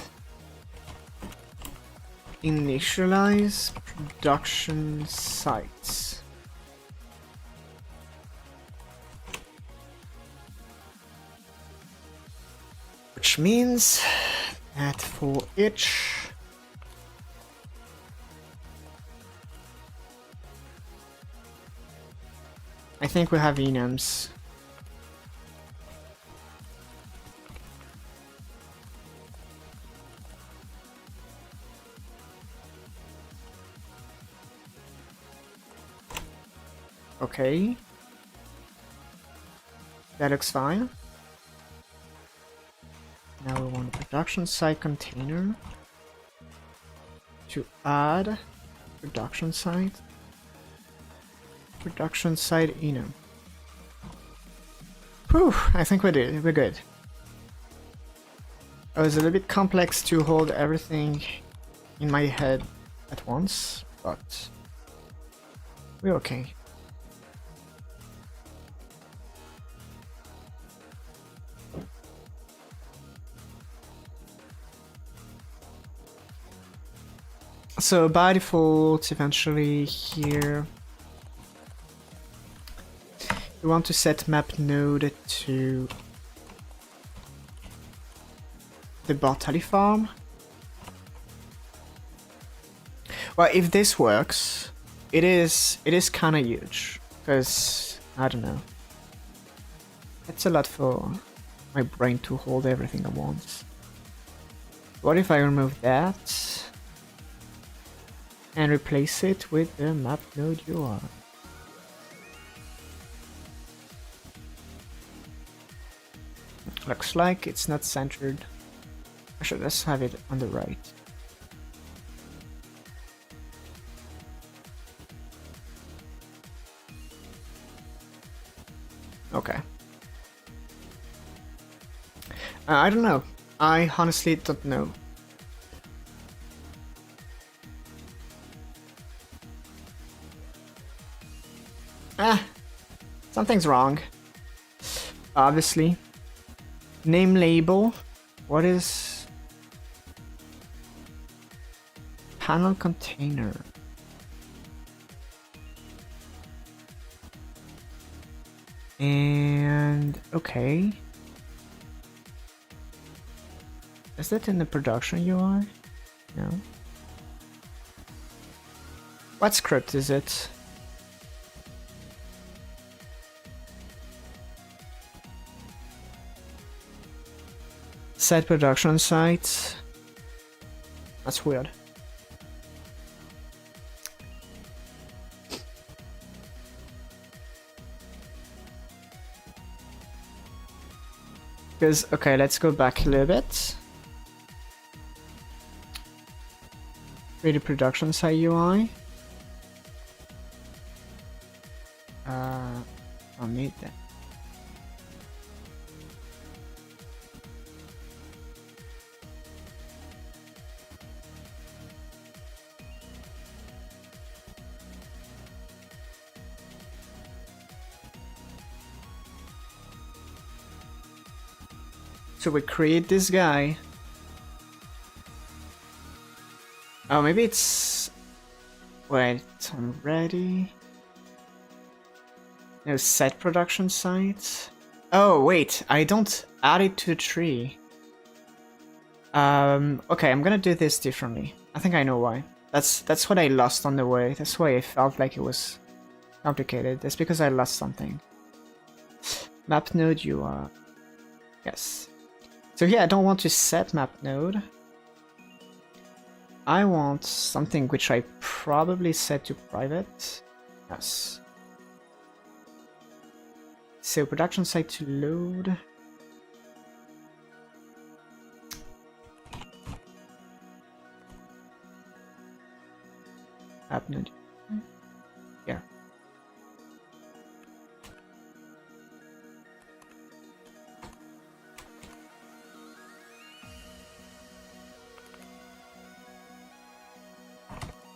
initialize production sites. Which means that for each I think we have enums. Okay. That looks fine. Now we want a production site container to add production site enum. Whew, I think we're good. It was a little bit complex to hold everything in my head at once, but we're okay. So by default, eventually here, we want to set map node to the barley farm. Well, if this works, it is kind of huge, because I don't know. It's a lot for my brain to hold everything at once. What if I remove that and replace it with the map node UI? Looks like it's not centered. Actually, let's have it on the right. Okay. I don't know. I honestly don't know. Something's wrong. Obviously. Name label. What is panel container? And okay. Is that in the production UI? No. What script is it? Set production site. That's weird. Because, okay, let's go back a little bit. Create a production site UI. I'll need that. So we create this guy. Oh, maybe it's... Wait, I'm ready. No, set production site. Oh, wait, I don't add it to the tree. Okay, I'm gonna do this differently. I think I know why. That's what I lost on the way. That's why I felt like it was complicated. That's because I lost something. Map node UI. Yes. So here I don't want to set map node. I want something which I probably set to private. Yes. So production site to load. App node. Yeah.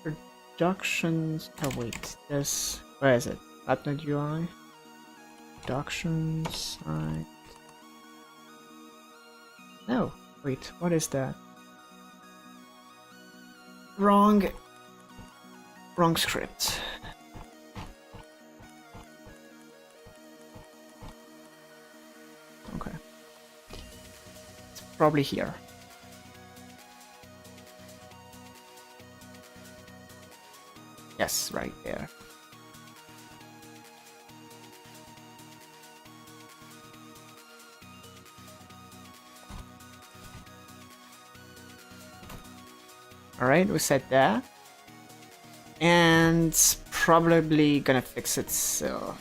Productions. Oh wait, there's where is it? App node UI. Production site. No, wait, what is that? Wrong script. Okay. It's probably here. Yes, right there. Alright, we set that. And probably gonna fix it, so...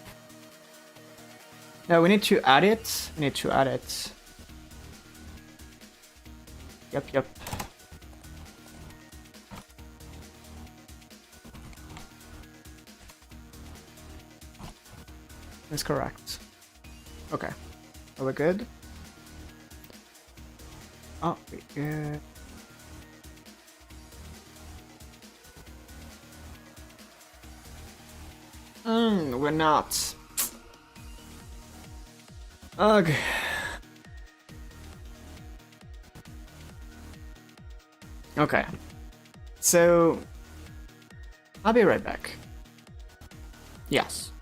No, we need to add it. We need to add it. Yep. That's correct. Okay. Are we good? Oh, we good. We're not. Ugh. Okay. So, I'll be right back. Yes.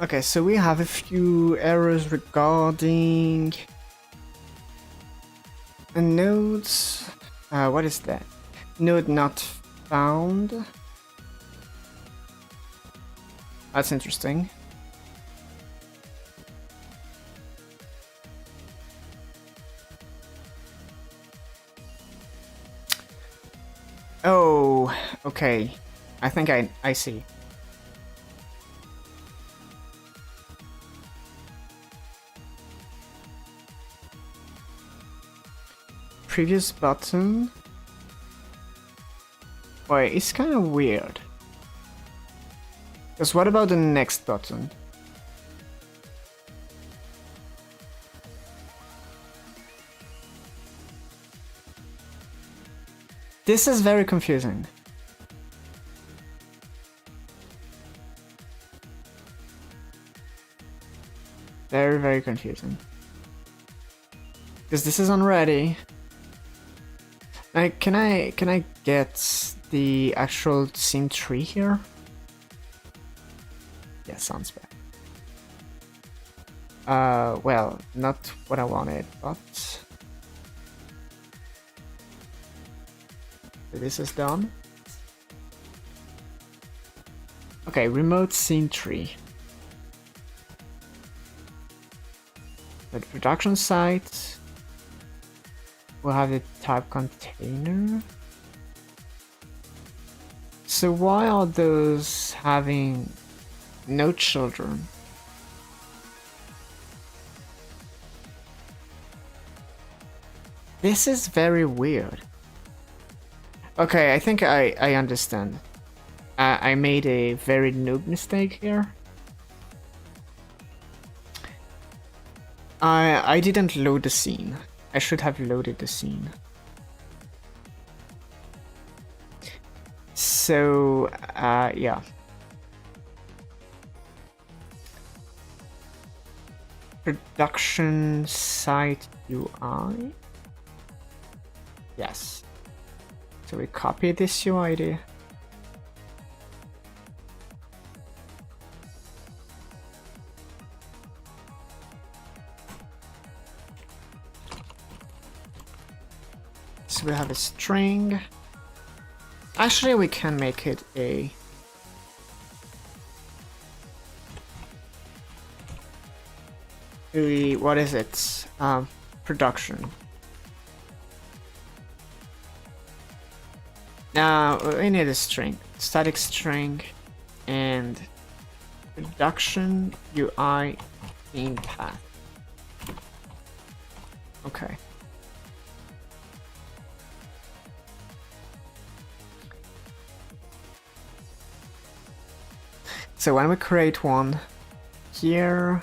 Okay, so we have a few errors regarding a node. What is that? Node not found. That's interesting. Oh, okay. I think I see. Previous button. Wait, it's kind of weird. Because what about the next button? This is very confusing. Very, very confusing. Because this is unready. Like, can I get the actual scene tree here? Yeah, sounds bad. Well, not what I wanted, but this is done. Okay, remote scene tree. The production site. We'll have the type container. So why are those having no children? This is very weird. Okay, I think I understand. I made a very noob mistake here. I didn't load the scene. I should have loaded the scene. So, yeah. Production site UI. Yes. So we copy this UID. So we have a string. Actually, we can make it a what is it? Production. Now we need a string, static string, and production UI theme path. Okay. So when we create one here,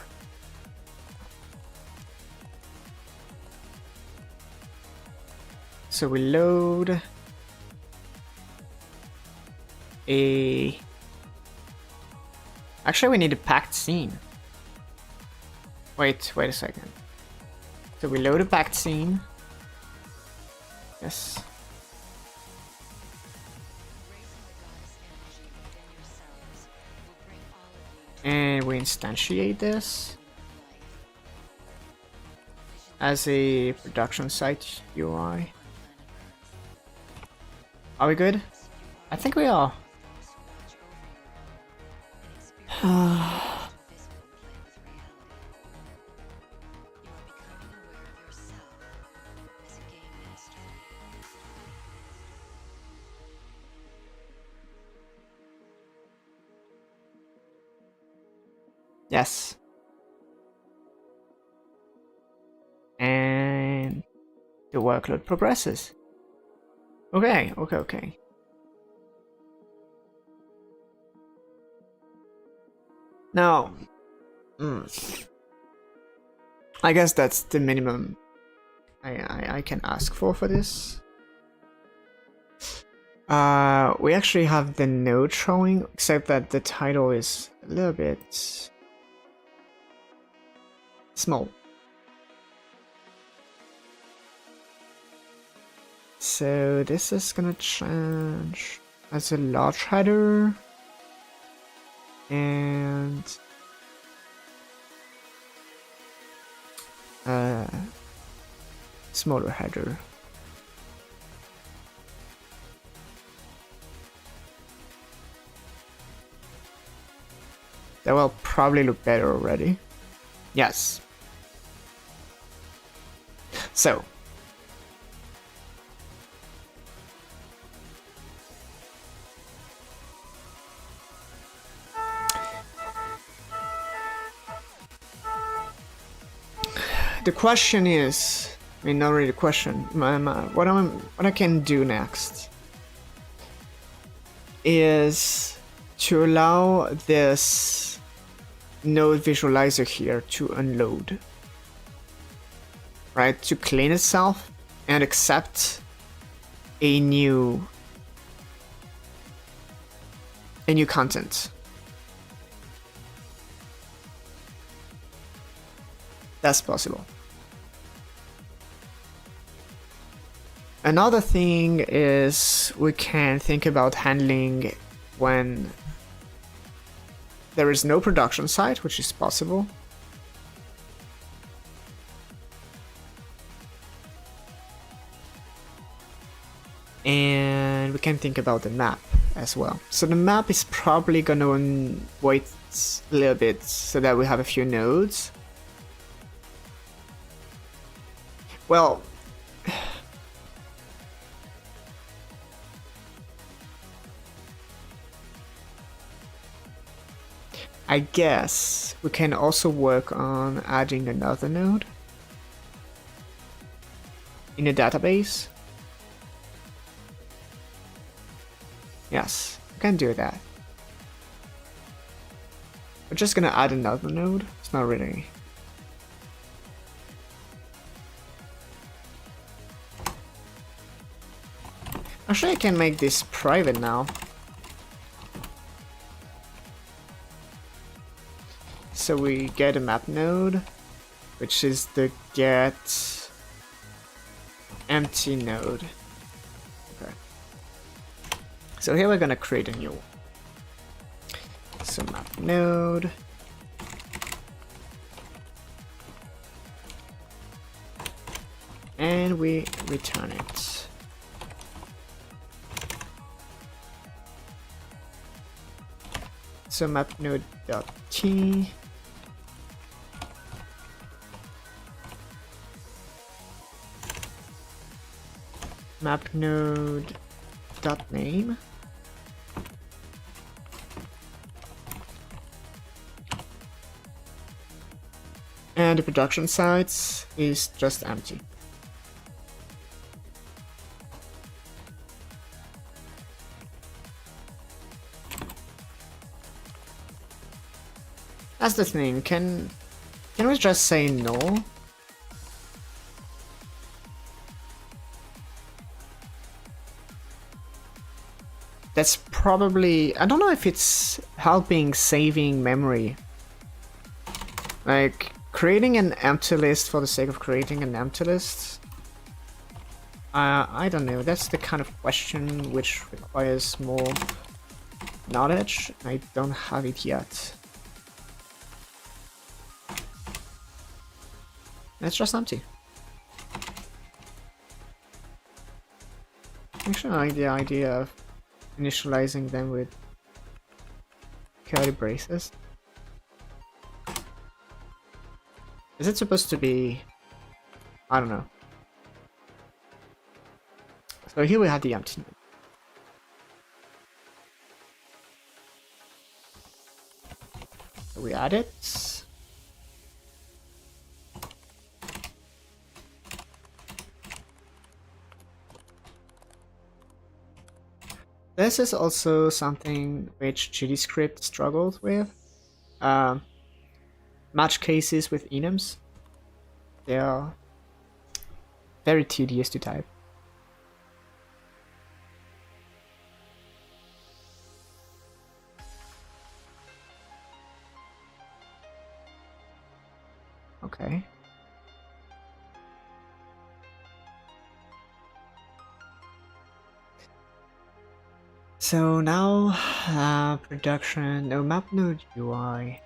so we load a, actually we need a packed scene. Wait a second. So we load a packed scene. Yes. And we instantiate this as a production site UI. Are we good? I think we are. Yes. And the workload progresses. Okay. Now, I guess that's the minimum I can ask for this. We actually have the node showing, except that the title is a little bit small. So this is gonna change as a large header and smaller header. That will probably look better already. Yes. So the question is, I mean, not really the question. What I can do next is to allow this node visualizer here to unload, right? To clean itself and accept a new content. That's possible. Another thing is we can think about handling when there is no production site, which is possible. And we can think about the map as well. So the map is probably gonna wait a little bit so that we have a few nodes. Well, I guess we can also work on adding another node in a database. Yes, we can do that. We're just gonna add another node. It's not really. Actually, I can make this private now. So we get a map node, which is the get empty node. Okay. So here we're gonna create a new one. So map node. And we return it. So map node.key. Map node dot name. And the production sites is just empty. That's the thing. Can we just say no? That's probably, I don't know if it's helping saving memory. Like creating an empty list for the sake of creating an empty list. I don't know. That's the kind of question which requires more knowledge. I don't have it yet. It's just empty. Actually, I like the idea of initializing them with curly braces. Is it supposed to be? I don't know. So here we have the empty node. So we add it. This is also something which GDScript struggled with. Match cases with enums. They are very tedious to type. Okay. So now, production, no map node UI.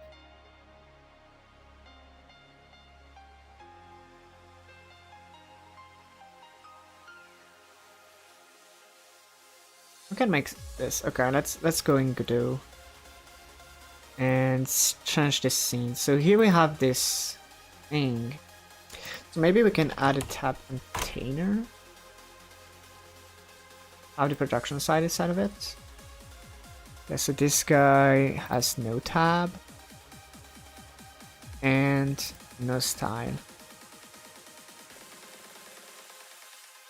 We can make this. Okay, let's go in Godot and change this scene. So here we have this thing. So maybe we can add a tab container. Have the production side inside of it. Okay, so this guy has no tab and no style.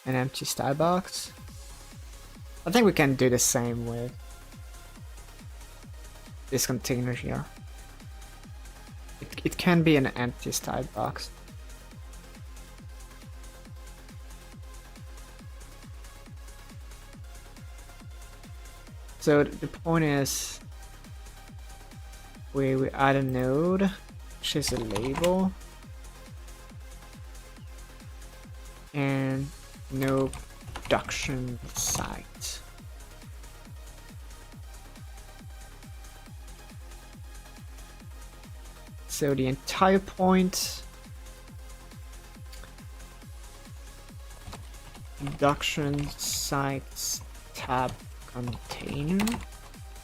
An empty style box. I think we can do the same with this container here. It can be an empty style box. So the point is, we add a node, which is a label, and no production site. So the entire point, production sites tab container.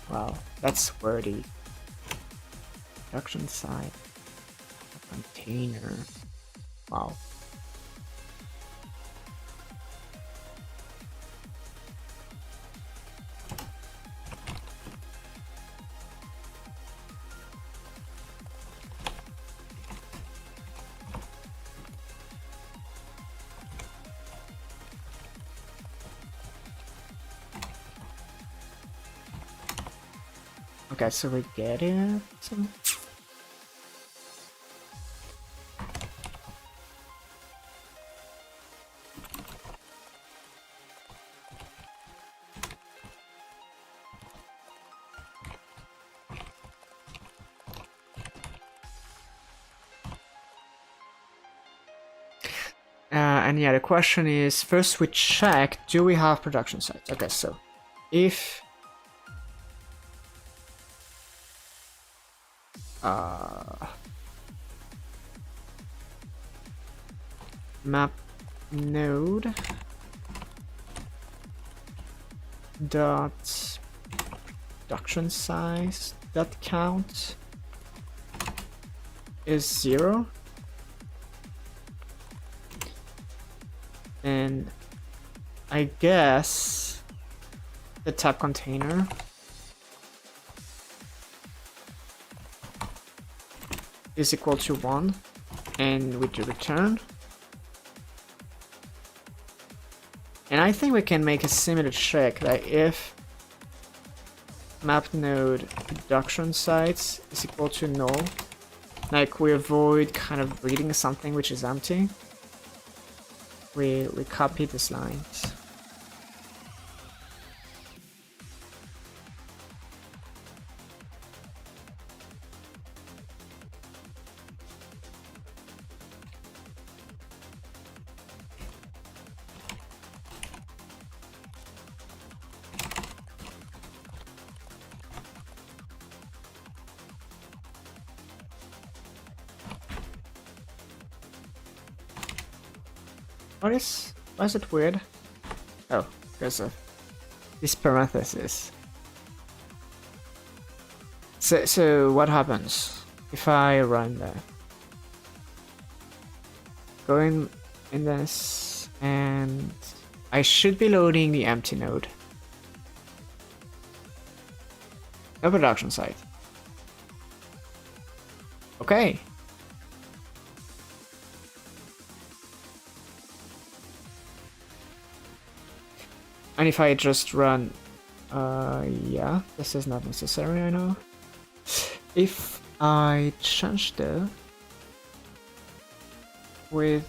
Wow, that's wordy. Production site container. Wow. Okay, so we get it. And yeah, the question is, first we check, do we have production sites? Okay, so if map node dot production size dot count is 0, and I guess the tab container is equal to 1, and we do return. And I think we can make a similar check, like if map node production sites is equal to null, like we avoid kind of reading something which is empty. We copy these lines. Why is it weird? Oh, because of this parenthesis. So what happens if I run that? Go in this, and I should be loading the empty node. No production site. Okay. And if I just run, yeah, this is not necessary, I know. If I change the with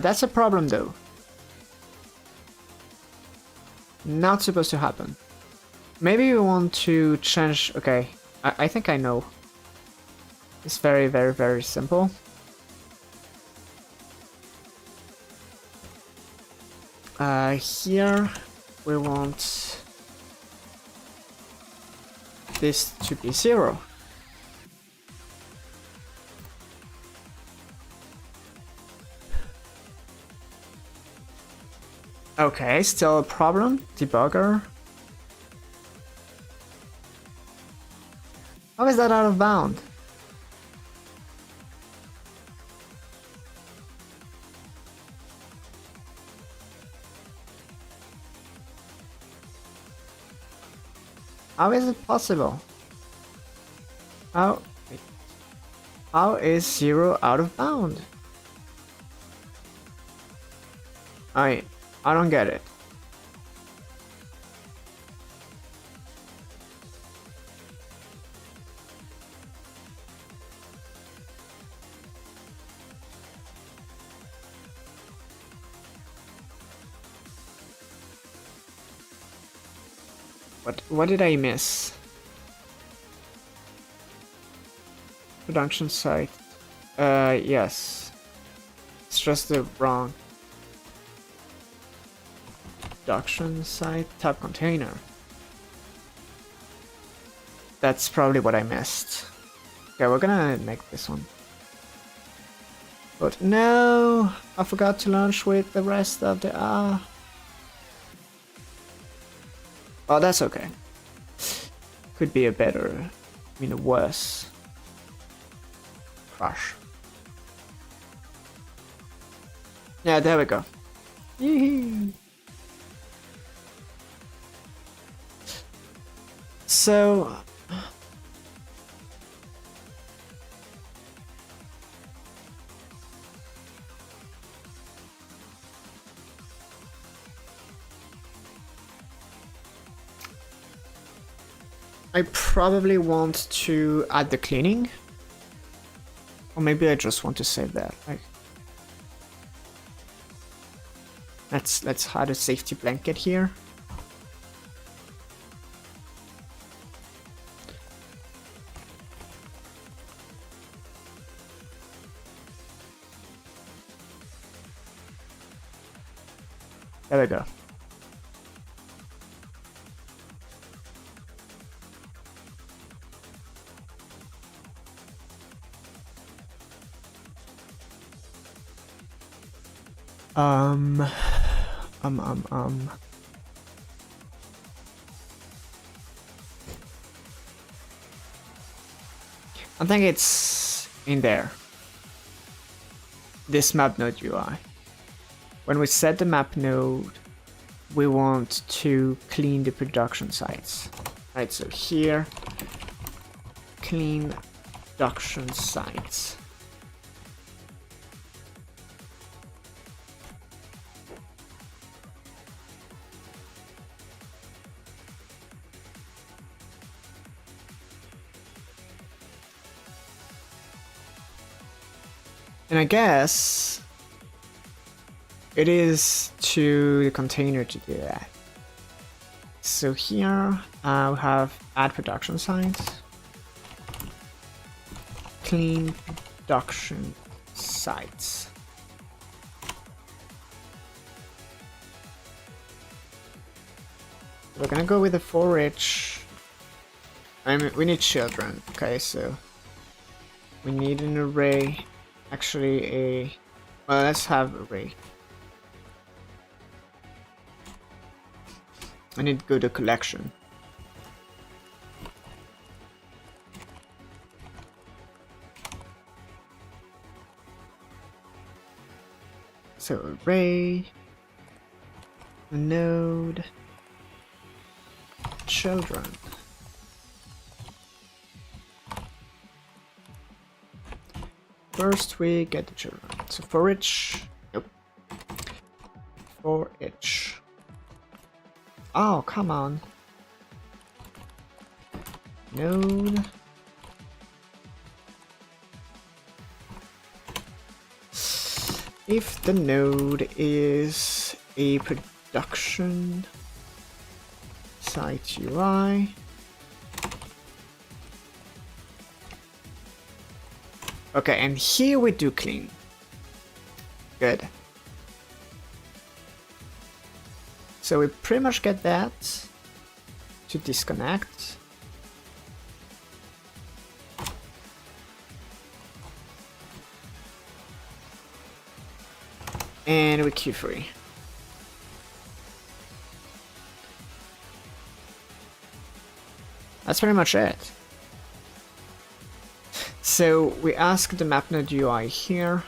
that's a problem though. Not supposed to happen. Maybe we want to change. Okay, I think I know. It's very, very, very simple. Here we want this to be 0. Okay, still a problem. Debugger. How is that out of bound? How is it possible? How is 0 out of bound? I don't get it. What did I miss? Production site. Yes. It's just the wrong production site tab container. That's probably what I missed. Okay, we're gonna make this one. But no, I forgot to launch with the rest of the Oh, that's okay. Could be a better, I mean a worse crash. Yeah, there we go. Yee-hee. So I probably want to add the cleaning, or maybe I just want to save that. Like, let's add a safety blanket here. There we go. Um. I think it's in there. This map node UI. When we set the map node, we want to clean the production sites. Right, so here, clean production sites. And I guess it is to the container to do that. So here we have add production sites, clean production sites. We're gonna go with the for each. I mean, we need children. Okay, so we need an array. Actually, well, let's have array. I need to go to collection. So array, node, children. First we get the children. So for each, nope. For each. Oh, come on. Node. If the node is a production site UI, okay, and here we do clean. Good. So we pretty much get that to disconnect. And we queue free. That's pretty much it. So we ask the map node UI here.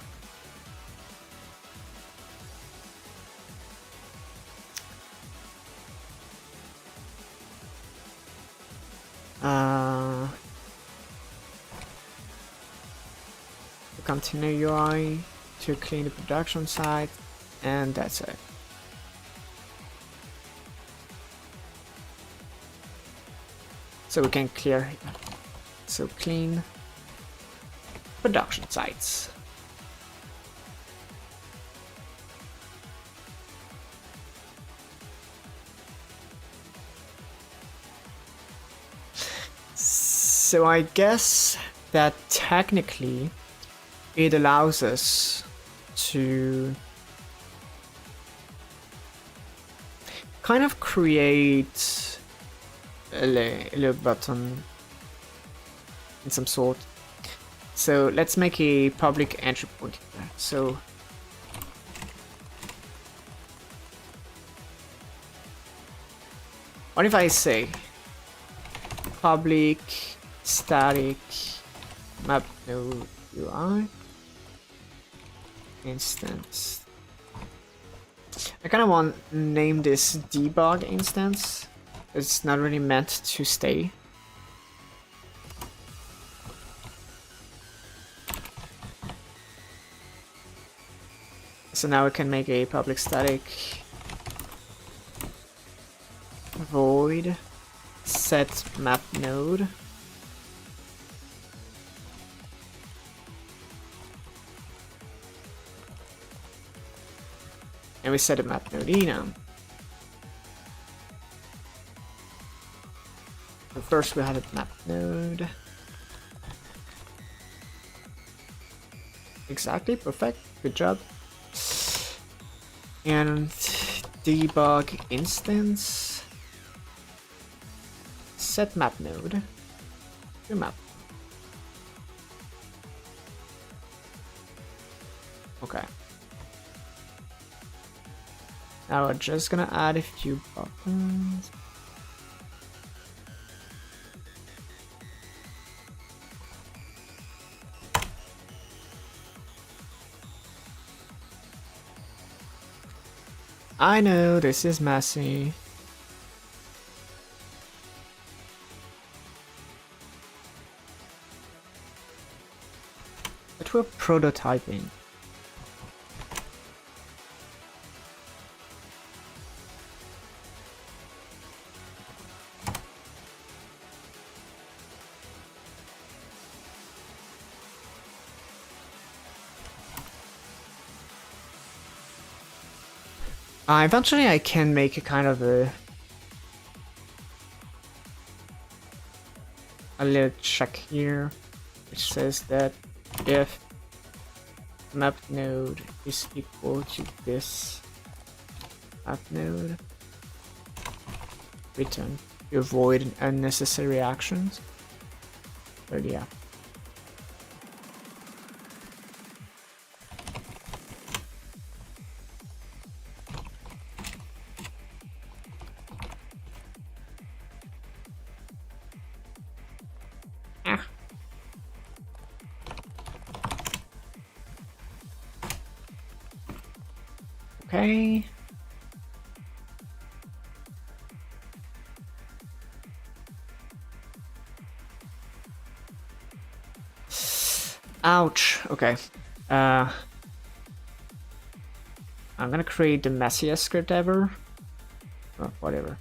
The container UI to clean the production site, and that's it. So we can clear. So clean production sites. So I guess that technically it allows us to kind of create a little button in some sort. So let's make a public entry point here. So what if I say public static map node UI instance? I kind of want to name this debug instance. It's not really meant to stay. So now we can make a public static void set map node. And we set a map node enum. So first we have a map node. Exactly, perfect, good job. And debug instance set map node to map. Okay. Now we're just gonna add a few buttons. I know this is messy. But we're prototyping. Eventually I can make a kind of a little check here, which says that if map node is equal to this map node, return to avoid unnecessary actions. But yeah. Okay. Ouch. Okay. I'm gonna create the messiest script ever. Oh, whatever.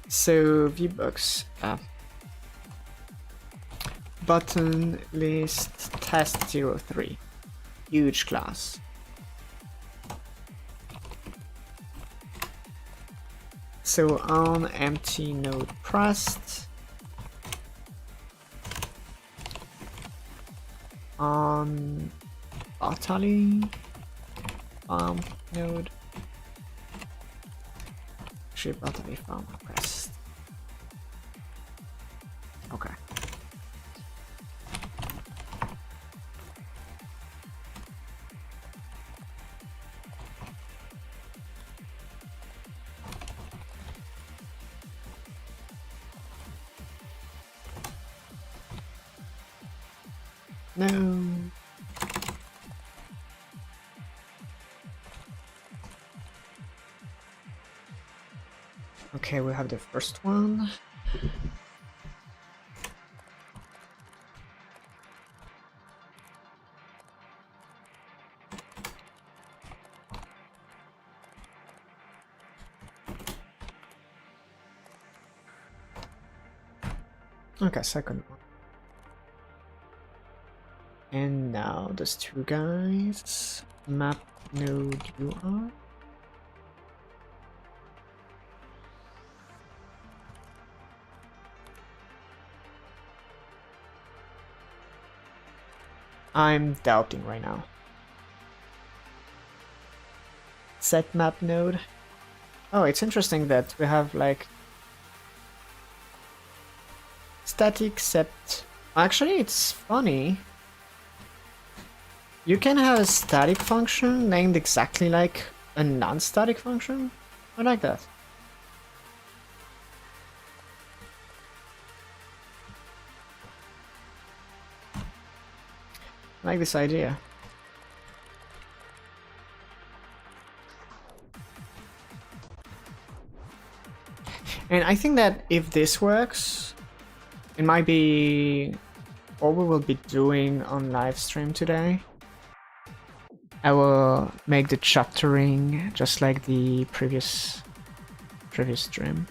So vbox button list test03. Huge class. So on empty node pressed, on utterly node, ship utterly farm pressed. Okay. No. Okay, we have the first one. Okay, second one. And now those two guys. Map node UI. I'm doubting right now. Set map node. Oh, it's interesting that we have like static set. Actually, it's funny. You can have a static function named exactly like a non-static function. I like that. I like this idea. And I think that if this works, it might be what we will be doing on live stream today. I will make the chaptering just like the previous stream.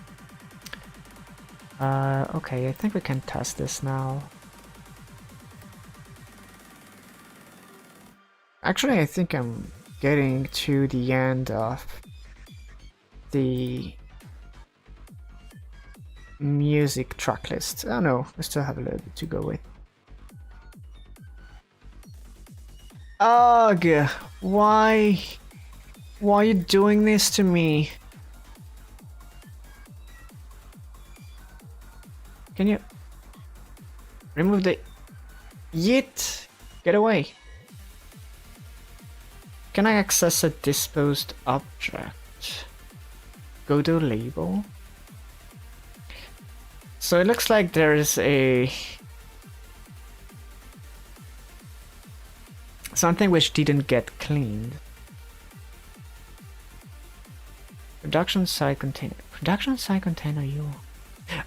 Okay, I think we can test this now. Actually, I think I'm getting to the end of the music track list. Oh no, I still have a little bit to go with. Ugh, why are you doing this to me? Can you remove the Yeet? Get away. Can I access a disposed object? Godot label. So it looks like there is a something which didn't get cleaned. Production site container. Production site container you.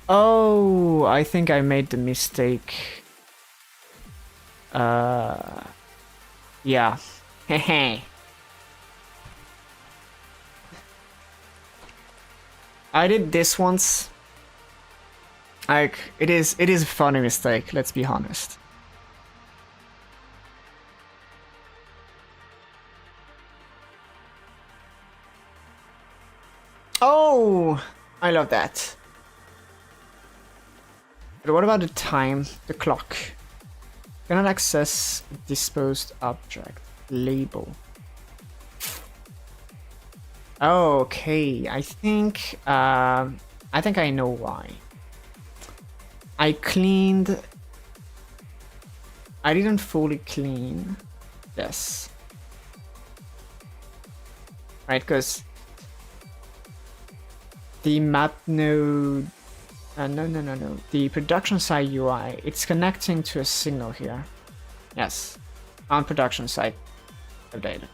Oh, I think I made the mistake. Yeah. Hehe. I did this once. Like, it is a funny mistake, let's be honest. Oh, I love that. But what about the time? The clock. Cannot access disposed object. Label. Okay, I think I know why. I didn't fully clean this. Right, because the map node, no. The production side UI, it's connecting to a signal here. Yes, on production side of data.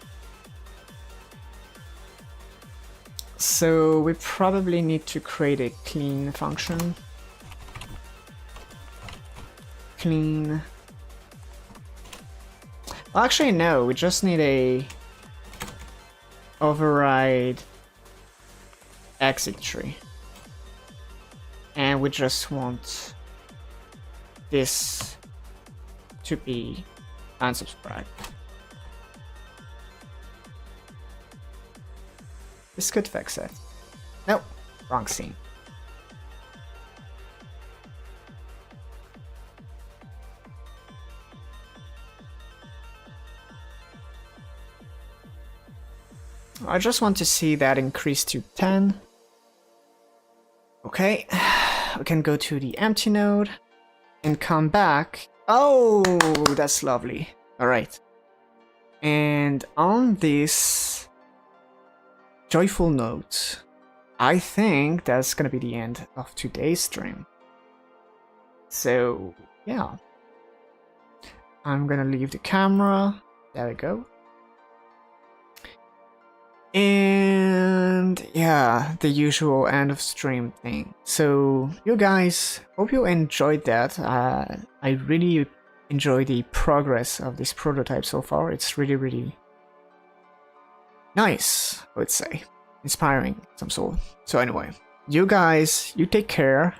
So we probably need to create a clean function. Clean. Well, actually, no, we just need a override exit tree. And we just want this to be unsubscribed. This could fix it. Nope, wrong scene. I just want to see that increase to 10. Okay, we can go to the empty node and come back. Oh, that's lovely. All right. And on this joyful note, I think that's gonna be the end of today's stream. So, yeah. I'm gonna leave the camera. There we go. And yeah, the usual end of stream thing. So you guys, hope you enjoyed that. I really enjoy the progress of this prototype so far. It's really nice, I would say. Inspiring, some sort. So anyway, you guys, you take care.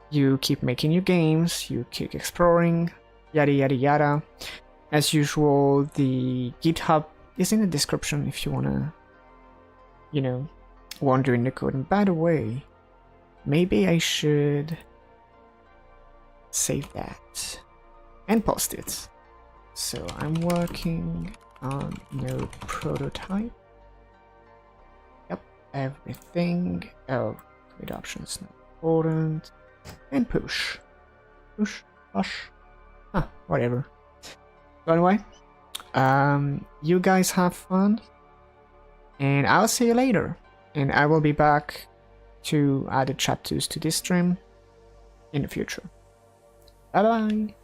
You keep making new games. You keep exploring. Yada yada yada. As usual, the GitHub is in the description if you wanna, you know, wander in the code. And by the way, maybe I should save that and post it. So I'm working on no prototype. Yep, everything. Oh, create options not important. And push. Push. Huh, whatever. So anyway, you guys have fun. And I'll see you later. And I will be back to add the chapters to this stream in the future. Bye bye.